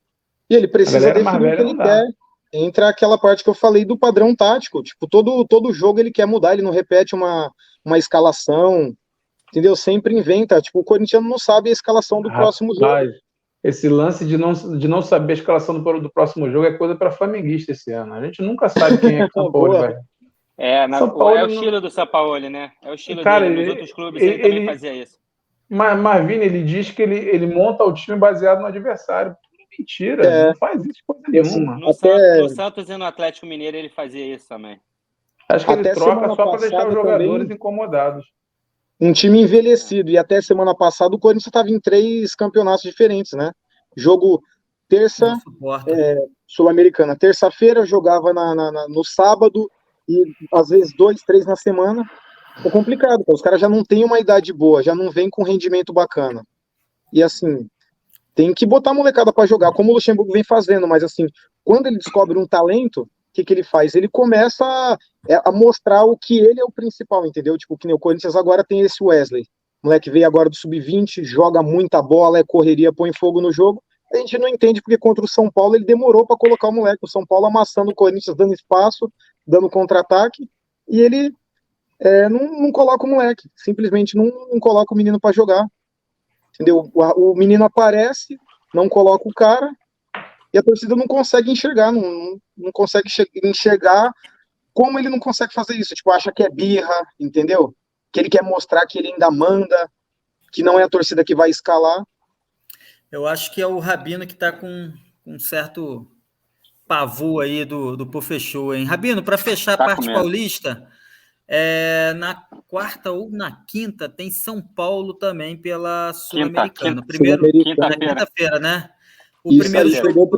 E ele precisa definir o que ele quer. Entra aquela parte que eu falei do padrão tático. Tipo, todo jogo ele quer mudar, ele não repete uma escalação, entendeu? Sempre inventa. Tipo, o corintiano não sabe a escalação do próximo jogo. Esse lance de não saber a escalação do próximo jogo é coisa para flamenguista esse ano. A gente nunca sabe quem é que São Paulo vai. É o estilo do Sampaoli, né? É o estilo dele. Nos outros clubes ele também fazia isso. Mas Vini, ele diz que ele monta o time baseado no adversário. Mentira, não faz isso coisa nenhuma. No Santos e no Atlético Mineiro ele fazia isso também. Acho que ele troca só para deixar os jogadores incomodados. Um time envelhecido, e até semana passada o Corinthians estava em 3 campeonatos diferentes, né? Jogo terça, Sul-Americana. Terça-feira jogava no sábado, e às vezes 2, 3 na semana. É complicado, os caras já não têm uma idade boa, já não vem com rendimento bacana. E assim, tem que botar a molecada para jogar, como o Luxemburgo vem fazendo, mas assim, quando ele descobre um talento, o que ele faz? Ele começa a mostrar o que ele é o principal, entendeu? Tipo, que nem o Corinthians agora tem esse Wesley. O moleque veio agora do Sub-20, joga muita bola, correria, põe fogo no jogo. A gente não entende porque contra o São Paulo ele demorou para colocar o moleque. O São Paulo amassando o Corinthians, dando espaço, dando contra-ataque, e ele não coloca o moleque, simplesmente não coloca o menino para jogar, entendeu? O menino aparece, não coloca o cara, e a torcida não consegue enxergar, não consegue enxergar como ele não consegue fazer isso, tipo, acha que é birra, entendeu? Que ele quer mostrar que ele ainda manda, que não é a torcida que vai escalar. Eu acho que é o Rabino que está com um certo pavor aí do Pô Fechou, hein? Rabino, para fechar a parte paulista, na quarta ou na quinta tem São Paulo também pela Sul-Americana. Quinta-feira, né? O primeiro jogo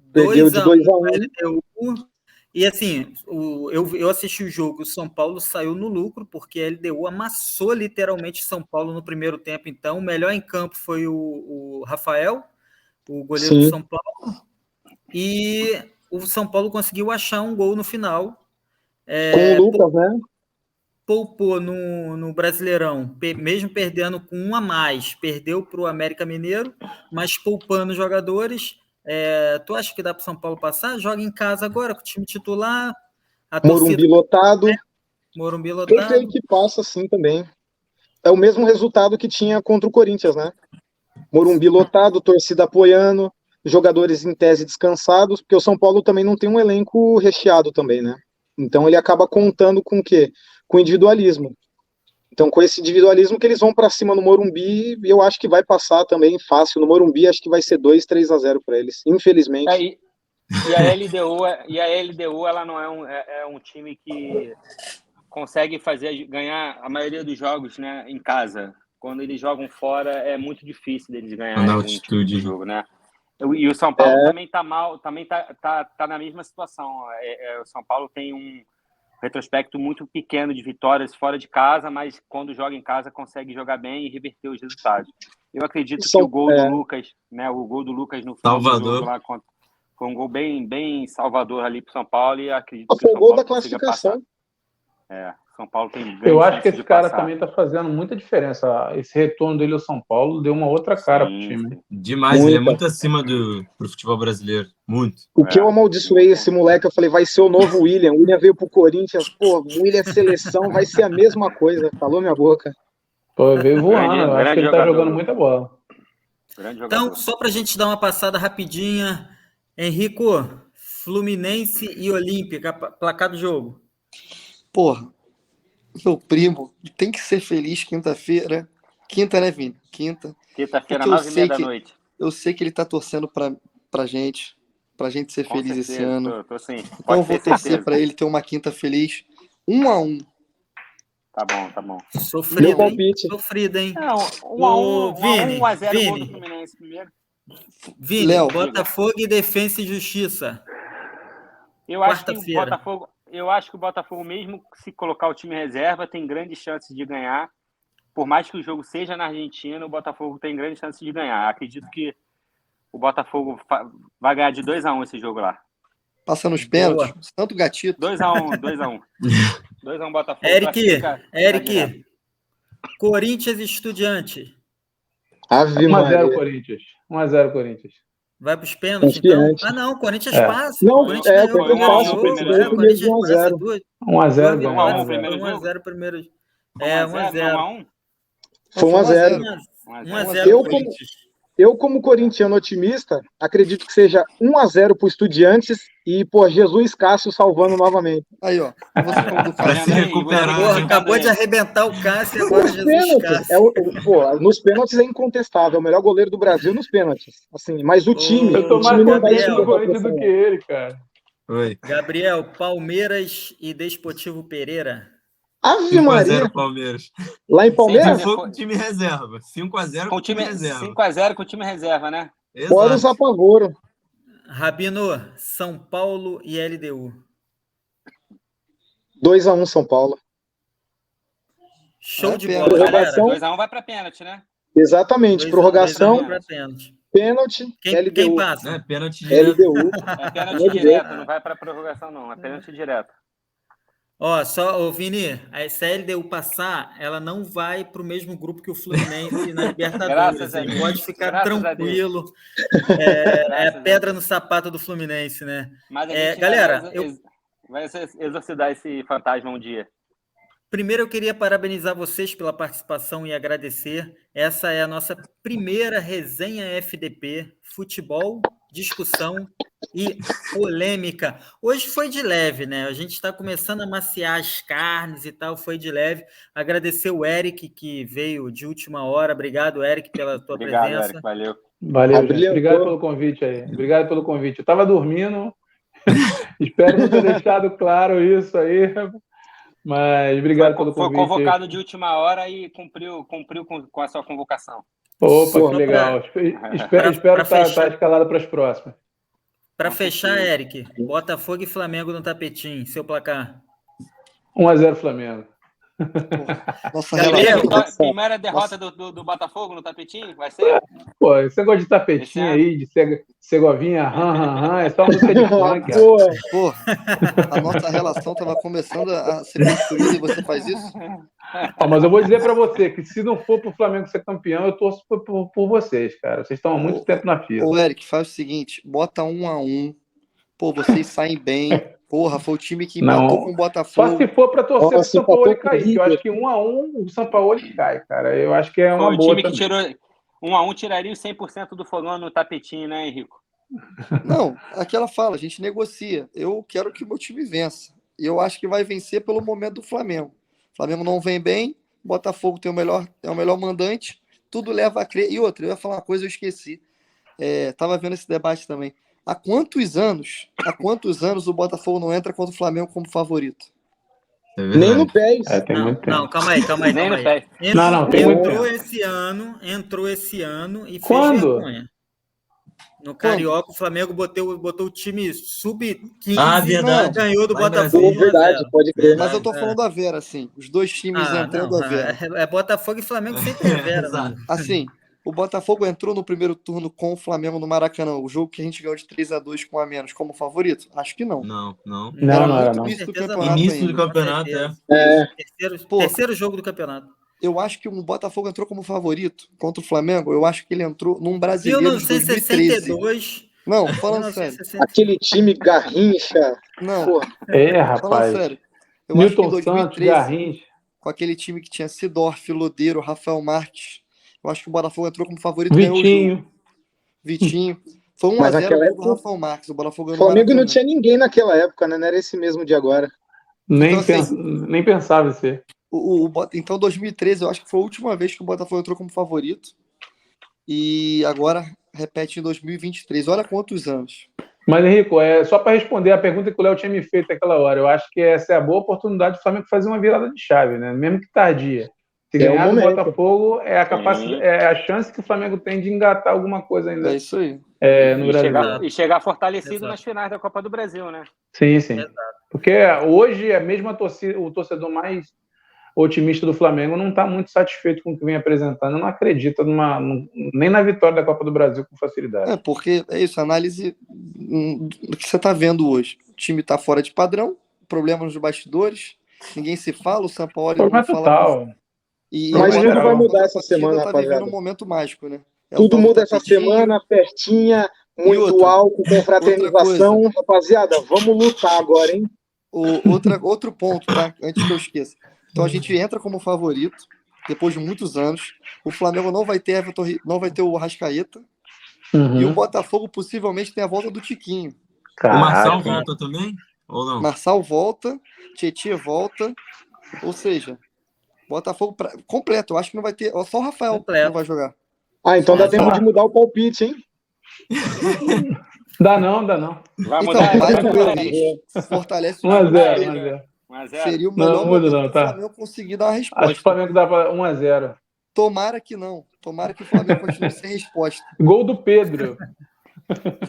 perdeu de 2-1. LDU. E assim, eu assisti o jogo, o São Paulo saiu no lucro, porque a LDU amassou literalmente São Paulo no primeiro tempo. Então, o melhor em campo foi o Rafael, o goleiro do São Paulo. E o São Paulo conseguiu achar um gol no final. Com o Lucas, né? Poupou no Brasileirão, mesmo perdendo com 1 a mais, perdeu para o América Mineiro, mas poupando jogadores. Tu acha que dá para o São Paulo passar? Joga em casa agora com o time titular. Morumbi lotado. Morumbi lotado. Eu creio que passa sim também. É o mesmo resultado que tinha contra o Corinthians, né? Morumbi lotado, torcida apoiando, jogadores em tese descansados, porque o São Paulo também não tem um elenco recheado também, né? Então ele acaba contando com o quê? Com individualismo. Então com esse individualismo que eles vão para cima no Morumbi, e eu acho que vai passar também fácil no Morumbi, acho que vai ser 2-3-0 para eles, infelizmente. E a LDU ela não é um time que consegue ganhar a maioria dos jogos, né, em casa. quando eles jogam fora, é muito difícil deles Na ganharem algum tipo altitude. de jogo, né? E o São Paulo também tá mal, também tá na mesma situação. O São Paulo tem um retrospecto muito pequeno de vitórias fora de casa, mas quando joga em casa consegue jogar bem e reverter os resultados. Eu acredito que o gol do Lucas, né? O gol do Lucas no final do jogo lá foi um gol bem salvador ali pro São Paulo e acredito que o São gol Paulo da consiga passar. classificação. São Paulo tem grande Eu acho chance que de esse cara passar. também está fazendo muita diferença. Esse retorno dele ao São Paulo deu uma outra cara pro time. Sim. Demais, ele é muito acima pro futebol brasileiro. Muito. O que eu amaldiçoei esse moleque, eu falei, vai ser o novo William. O William veio pro Corinthians, pô, o William é seleção, vai ser a mesma coisa. Calou minha boca. Pô, veio voando. Eu acho grande que ele jogador. tá jogando muita bola. Grande jogador. Então, só para a gente dar uma passada rapidinha, Henrico, Fluminense e Olímpica, placar do jogo. Porra, meu primo tem que ser feliz quinta-feira. Quinta, né, Vini? Quinta. Quinta-feira, Porque eu 9h30 sei da que- noite. Eu sei que ele tá torcendo pra gente ser Com feliz certeza, esse ano. Tô sim. Então eu Pode vou ter torcer certeza. pra ele ter uma quinta feliz. 1-1. Tá bom. Sofrido, Meu hein? palpite. Sofrido, hein? Não, Ô, Vini, 1-0 gol do Vini. Fluminense primeiro. Vini, Léo, Botafogo e Defensa e Justiça. Eu acho que o Quarta-feira. Botafogo, mesmo se colocar o time reserva, tem grandes chances de ganhar. Por mais que o jogo seja na Argentina, o Botafogo tem grandes chances de ganhar. Acredito que o Botafogo vai ganhar de 2-1 esse jogo lá. Passando os pênaltis. Santo Gatito. 2-1. 2-1 Botafogo. Eric, Corinthians e Estudiante. Ave 1x0 Maria. Corinthians. 1x0 Corinthians. Vai para os pênaltis, então? Confiante. Ah, não, Corinthians É. passa. Não, Corinthians o ganhou o Corinthians primeiro passa, jogo. o Corinthians ganhou ganhou o primeiro de Corinthians passa 1-0. duas 1x0 vitórias, ganha. 1-1 primeiro jogo? 1x0 primeiro. 1-0. 1x0. Foi 1-0. 1x0 Corinthians. Eu, como corintiano otimista, acredito que seja 1-0 pro Estudiantes e, pô, Jesus Cássio salvando novamente. Aí, ó. Você falou do Pra cara. se recuperar. Porra, né? acabou de arrebentar o Cássio e agora Nos Jesus pênaltis, Cássio. nos pênaltis é incontestável, é o melhor goleiro do Brasil nos pênaltis. Assim, mas o time, Eu tô o mais time não vai confiante no subir pra Corinthians do pressão. que ele, cara. Oi. Gabriel, Palmeiras e Desportivo Pereira. Ave 5x0 Maria, Palmeiras. lá em Se Palmeiras, for com o time reserva. 5x0 Com com o time reserva. 5-0 com o time reserva, né? fora os Exato. apavoros. Rabino, São Paulo e LDU. 2-1 São Paulo. Show É, de pena. bola, galera. Prorrogação. 2-1 vai pra pênalti, né? Exatamente, 2-1 prorrogação, pra pênalti. pênalti, Quem LDU. passa? Né? Pênalti direto. LDU. É pênalti Meu Deus. direto, não vai pra prorrogação, não. É pênalti direto. Ó, Vini, se a LDU passar, ela não vai para o mesmo grupo que o Fluminense na Libertadores. Graças a Ele Deus. pode ficar Graças a tranquilo. Graças É a pedra no sapato do Fluminense, né? Mas a gente Galera, vai exorcizar esse fantasma um dia. Primeiro eu queria parabenizar vocês pela participação e agradecer. Essa é a nossa primeira resenha FDP, futebol, discussão e polêmica. Hoje foi de leve, né? A gente está começando a maciar as carnes e tal, foi de leve. Agradecer o Eric, que veio de última hora. Obrigado, Eric, pela tua Obrigado, presença. Eric. Valeu. Valeu, gente. Abrilhantou. Obrigado pelo convite aí. Obrigado pelo convite. Eu tava dormindo. Espero não ter deixado claro isso aí. Mas obrigado pelo Foi convite. convocado de última hora e cumpriu com a sua convocação. Opa, Só que legal. pra Espero estar fechar. escalado para as próximas. Para Com fechar, certeza. Eric, Botafogo e Flamengo no tapetinho, seu placar. 1x0 Flamengo. Nossa Gabriel, relação. Primeira derrota do Botafogo no tapetinho? Vai ser? Pô, esse negócio de tapetinho Esse aí, de Segovinha, é só música de funk, cara. Boa. Pô, a nossa relação estava começando a ser construída e você faz isso? Ó, mas eu vou dizer pra você que se não for pro Flamengo ser campeão, eu torço por vocês, cara. Vocês estão há muito tempo na fila. Ô, Eric, faz o seguinte, bota 1-1. Pô, vocês saem bem. Porra, foi o time que Não. empatou com o Só Botafogo. se for pra torcer pro Nossa, São Paulo empatou com o cair. Que eu River. acho que 1x1 o São Paulo cai, cara. Eu acho que é Foi uma o boa time que também. tirou 1-1 tiraria os 100% do Fogão no tapetinho, né, Henrico? Não, aquela fala, a gente negocia. Eu quero que o meu time vença. E eu acho que vai vencer pelo momento do Flamengo. O Flamengo não vem bem, Botafogo tem é o melhor mandante, tudo leva a crer. E outra, eu ia falar uma coisa, eu esqueci. Tava vendo esse debate também. Há quantos anos o Botafogo não entra contra o Flamengo como favorito? É Nem no verdade. PES. Tem Não, muito tempo. não, calma aí, calma aí, Nem calma no aí. pé. Não, tem muito Entrou tempo. entrou esse ano e fez Quando? vergonha. No Carioca, o Flamengo botou o time sub-15 Ah, e verdade. ganhou do Lá em Botafogo Pô, de 1 a verdade, 0. pode crer. Mas eu Verdade. tô falando a Vera, assim. Os dois times Ah, entrando não. a Vera. É Botafogo e Flamengo sempre é Vera. Exato. Assim, o Botafogo entrou no primeiro turno com o Flamengo no Maracanã. O jogo que a gente ganhou de 3-2 com a menos como favorito? Acho que não. Não. Não, Era não era, muito não. início do Certeza campeonato Início do ainda. campeonato, certeza. É. Pô, Terceiro jogo do campeonato. eu acho que o Botafogo entrou como favorito contra o Flamengo. Eu acho que ele entrou num brasileiro de 2013. 1962. Não, falando sério. 1960. Aquele time Garrincha. Não, Pô, falando Rapaz. sério. Eu acho que em Newton Santos, 2013, Garrincha. com aquele time que tinha Sidorf, Lodeiro, Rafael Marques, eu acho que o Botafogo entrou como favorito e ganhou o jogo. Vitinho. Vitinho. Foi 1 a Mas 0 naquela o gol do época, Rafael Marques. O Botafogo o ganhou no Flamengo não Maracanã. tinha ninguém naquela época, né? Não era esse mesmo de agora. Nem, Então, assim, nem pensava em ser. Então, 2013, eu acho que foi a última vez que o Botafogo entrou como favorito. E agora repete em 2023. Olha quantos anos. Mas, Henrico, só para responder a pergunta que o Léo tinha me feito naquela hora, eu acho que essa é a boa oportunidade do Flamengo fazer uma virada de chave, né? Mesmo que tardia. Se É o ganhar do momento. Botafogo, é a chance que o Flamengo tem de engatar alguma coisa ainda É isso aí. no E Brasil. chegar fortalecido Exato. nas finais da Copa do Brasil, né? Sim. Exato. Porque hoje, o torcedor mais otimista do Flamengo não está muito satisfeito com o que vem apresentando, não acredita nem na vitória da Copa do Brasil com facilidade. Porque é isso, análise do que você está vendo hoje. O time está fora de padrão, problemas nos bastidores, ninguém se fala, o Sampaoli não Problema fala. total. Mas Mas tudo vai mudar essa partida semana, tá vivendo rapaziada. um momento mágico, né? É o Tudo tal do muda essa tapetinho. semana, festinha, muito outra? álcool, confraternização. Rapaziada, vamos lutar agora, hein? Outro ponto, tá? Antes que eu esqueça. Então a gente entra como favorito, depois de muitos anos. O Flamengo não vai ter o Arrascaeta. E o Botafogo possivelmente tem a volta do Tiquinho. O Marçal Caraca. volta também? Ou não? Marçal volta, Tietchan volta. Ou seja, Botafogo completo. Eu acho que não vai ter. Só o Rafael Completo. não vai jogar. Então dá Mas, tempo ó, de mudar o palpite, hein? Dá não. Vai Então, mudar. mais vai uma mudar. vez, fortalece o 1 a time 0, dele. 1 a 0. 1 a 0. Seria o Não, melhor muda momento não, para o tá. Flamengo conseguir dar uma Acho que o resposta. Flamengo dá para 1 a 0. Tomara que não. Tomara que o Flamengo continue sem resposta. Gol do Pedro.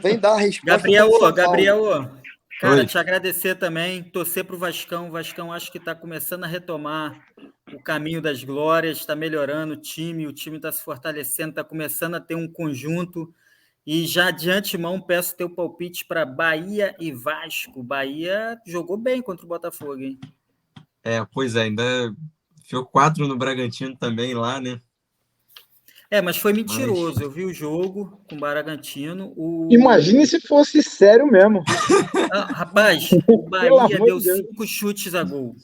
Vem dar a resposta contra o São Paulo. Gabriel, cara, Oi. te agradecer também, torcer pro Vascão. O Vascão acho que está começando a retomar o caminho das glórias, está melhorando o time está se fortalecendo, está começando a ter um conjunto. E já de antemão peço teu palpite para Bahia e Vasco. Bahia jogou bem contra o Botafogo, hein? Pois é, ainda enfiou 4 no Bragantino também lá, né? Mas foi mentiroso. Eu vi o jogo com o Bragantino. Imagine se fosse sério mesmo. Rapaz, o Pelo Bahia amor deu de Deus. 5 chutes a gol.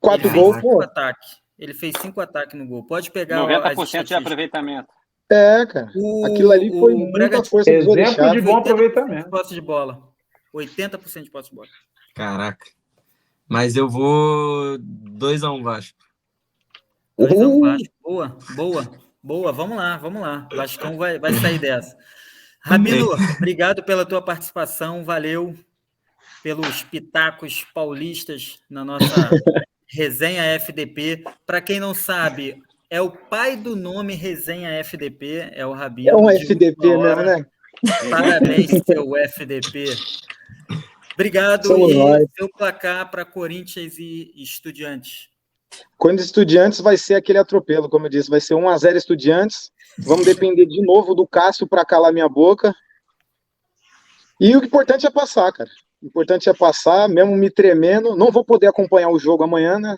4 Ele fez gols, 5 pô. ataques. Ele fez 5 ataques no gol. Pode pegar 90% de aproveitamento. Cara. Aquilo ali foi muita força dos Exemplo orixás. de bom 80% aproveitamento. de posse de bola. 80% de posse de bola. Caraca. Mas eu vou 2-1 Vasco. 2-1 Vasco. Boa. Vamos lá. Vascão vai sair dessa. Rabino, obrigado pela tua participação. Valeu pelos pitacos paulistas na nossa Resenha FDP. Para quem não sabe, é o pai do nome Resenha FDP, é o Rabino. É um de FDP última hora. mesmo, né? Parabéns, seu FDP. Obrigado. Somos nós. Seu placar para Corinthians e Estudiantes. Quando Estudiantes vai ser aquele atropelo, como eu disse, vai ser 1 a 0 Estudiantes. Vamos depender de novo do Cássio para calar minha boca. E o importante é passar, cara. O importante é passar, mesmo me tremendo. Não vou poder acompanhar o jogo amanhã, né?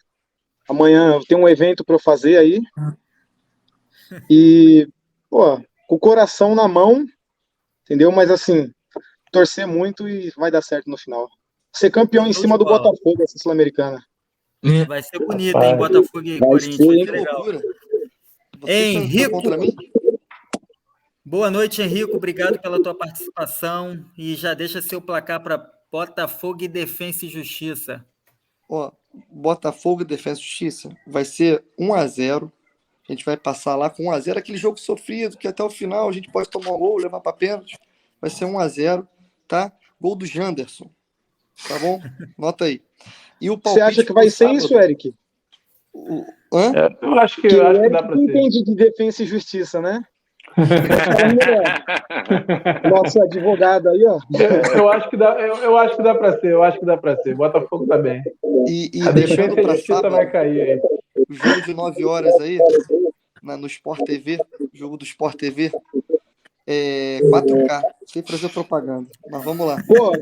Amanhã eu tenho um evento para eu fazer aí. E, com o coração na mão, entendeu? Mas assim, torcer muito e vai dar certo no final. Ser campeão em cima do Botafogo, essa Sul-Americana. Vai ser bonito, hein? Botafogo e Corinthians. Vai ser legal. Henrico. Contra mim? Boa noite, Henrico. Obrigado pela tua participação. E já deixa seu placar para Botafogo e Defensa e Justiça. Botafogo e Defensa e Justiça vai ser 1 a 0. A gente vai passar lá com 1 a 0. Aquele jogo sofrido, que até o final a gente pode tomar um gol, levar para pênalti. Vai ser 1 a 0, tá? Gol do Janderson. Tá bom? Nota aí. E o Você palpite acha que vai pro ser sábado? isso, Eric? Hã? Eu acho que Que o dá Eric para ser. entende de defesa e justiça, né? Nosso advogado aí, ó. Eu acho que dá, eu acho que dá para ser, eu acho que dá para ser. Botafogo tá bem. E A deixando defesa e a para justiça sábado, vai cair aí. o jogo de 9 horas aí, no Sport TV, jogo do Sport TV, 4K, sem fazer propaganda, mas vamos lá. Pô,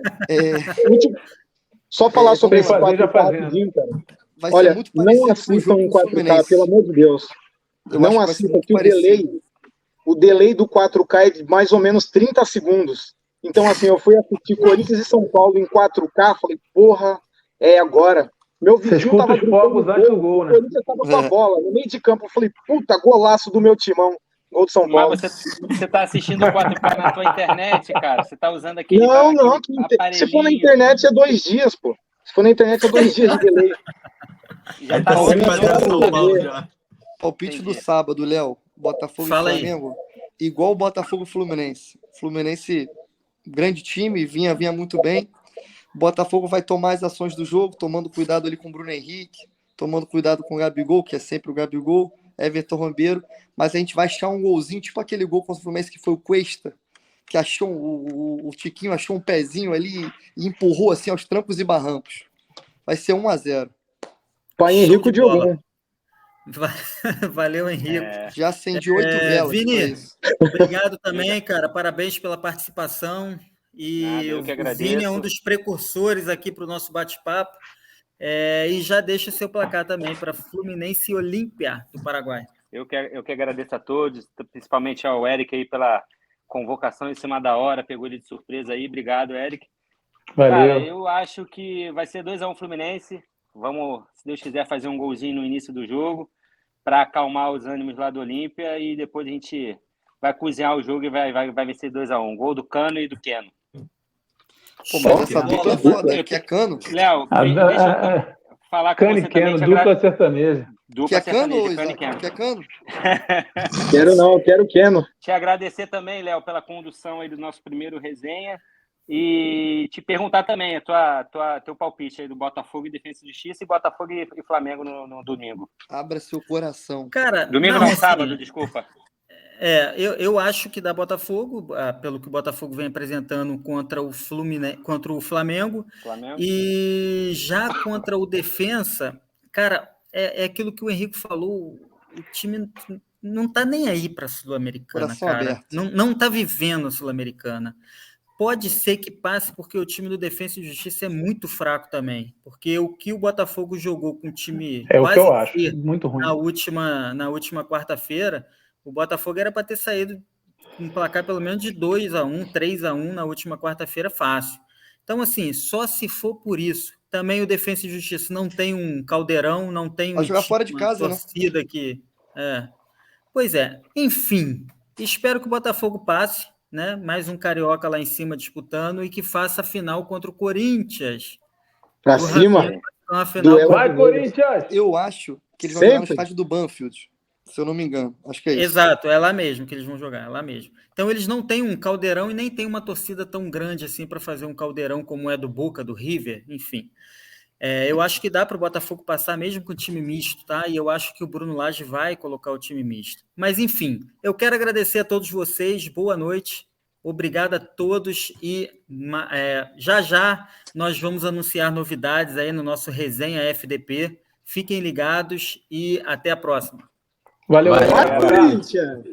só falar sobre esse Sem fazer, já 4K fazendo. rapidinho, cara. Vai ser Olha, muito não parecido com o assistam jogo em com o 4K, Fluminense. pelo amor de Deus. Eu Não acho que vai ser assistam, muito que parecido. o delay do 4K é de mais ou menos 30 segundos. Então, assim, eu fui assistir Corinthians e São Paulo em 4K, falei, porra, é agora. Meu Você vizinho escuta tava os fogos gritando antes do gol, o né? Corinthians tava com a bola no meio de campo. Eu falei, puta, golaço do meu timão. Gol de São Paulo. Mas você tá assistindo 4K na tua internet, cara? Você tá usando aquele, Não, aquele se for na aparelhinho? internet é 2 dias, pô. Se for na internet é 2 dias de delay. Já Aí tá tá no sempre outro fazendo jogo. São Paulo já. Palpite Entendi. do sábado, Léo. Botafogo Fala e aí. Flamengo. Igual o Botafogo e Fluminense. Fluminense, grande time, vinha muito bem. Botafogo vai tomar as ações do jogo, tomando cuidado ali com o Bruno Henrique, tomando cuidado com o Gabigol, que é sempre o Gabigol, Everton Ribeiro, mas a gente vai achar um golzinho, tipo aquele gol contra o Fluminense que foi o Cuesta, que achou o Tiquinho achou um pezinho ali e empurrou assim aos trancos e barrancos. Vai ser 1-0. Pai Show Henrique de de bola. Ogum. Valeu, Henrique. Já acendi 8 velas. Vini, pra isso. obrigado também, cara. Parabéns pela participação. E Nada, eu que o Vini é um agradeço. dos precursores aqui para o nosso bate-papo. E já deixa seu placar também para Fluminense e Olímpia do Paraguai. Eu que agradeço a todos, principalmente ao Eric aí pela convocação em cima da hora, pegou ele de surpresa aí. Obrigado, Eric. Valeu. Cara, eu acho que vai ser 2-1 Fluminense. Vamos, se Deus quiser, fazer um golzinho no início do jogo para acalmar os ânimos lá do Olímpia e depois a gente vai cozinhar o jogo e vai vencer 2-1. Gol do Cano e do Keno. Pô, mas essa dupla é foda, né? Que é Cano. Léo, deixa eu falar com Cano você e Keno, também. dupla sertaneja. Que Dupla é Cano, sertaneja, Cano e Isaac? Keno. Que é Cano? Quero não, quero Keno. Te agradecer também, Léo, pela condução aí do nosso primeiro resenha e te perguntar também teu palpite aí do Botafogo e Defensa e Justiça e Botafogo e Flamengo no domingo. Abra seu coração. Cara, Domingo não, sábado, desculpa. Eu acho que dá Botafogo, pelo que o Botafogo vem apresentando contra o Flamengo. E já contra o Defensa, cara, é aquilo que o Henrique falou, o time não tá nem aí para a Sul-Americana, Coração cara. aberto. Não tá vivendo a Sul-Americana. Pode ser que passe, porque o time do Defensa e Justiça é muito fraco também. Porque o que o Botafogo jogou com o time É o que eu quase acho, muito ruim. na última quarta-feira, o Botafogo era para ter saído com um placar pelo menos de 2-1, 3-1 na última quarta-feira fácil. Então, assim, só se for por isso. Também o Defensa e Justiça não tem um caldeirão, não tem Vai jogar fora de casa, torcida que... Pois é, enfim, espero que o Botafogo passe, né? Mais um carioca lá em cima disputando e que faça a final contra o Corinthians. Pra cima. Vai, Corinthians! Eu acho que eles vão jogar no estádio do Banfield, se eu não me engano. Acho que é isso. Exato, é lá mesmo que eles vão jogar, é lá mesmo. Então eles não têm um caldeirão e nem tem uma torcida tão grande assim para fazer um caldeirão como é do Boca, do River, enfim. Eu acho que dá para o Botafogo passar mesmo com o time misto, tá? E eu acho que o Bruno Lage vai colocar o time misto. Mas, enfim, eu quero agradecer a todos vocês, boa noite, obrigado a todos e já nós vamos anunciar novidades aí no nosso Resenha FDP. Fiquem ligados e até a próxima. Valeu, Corinthians!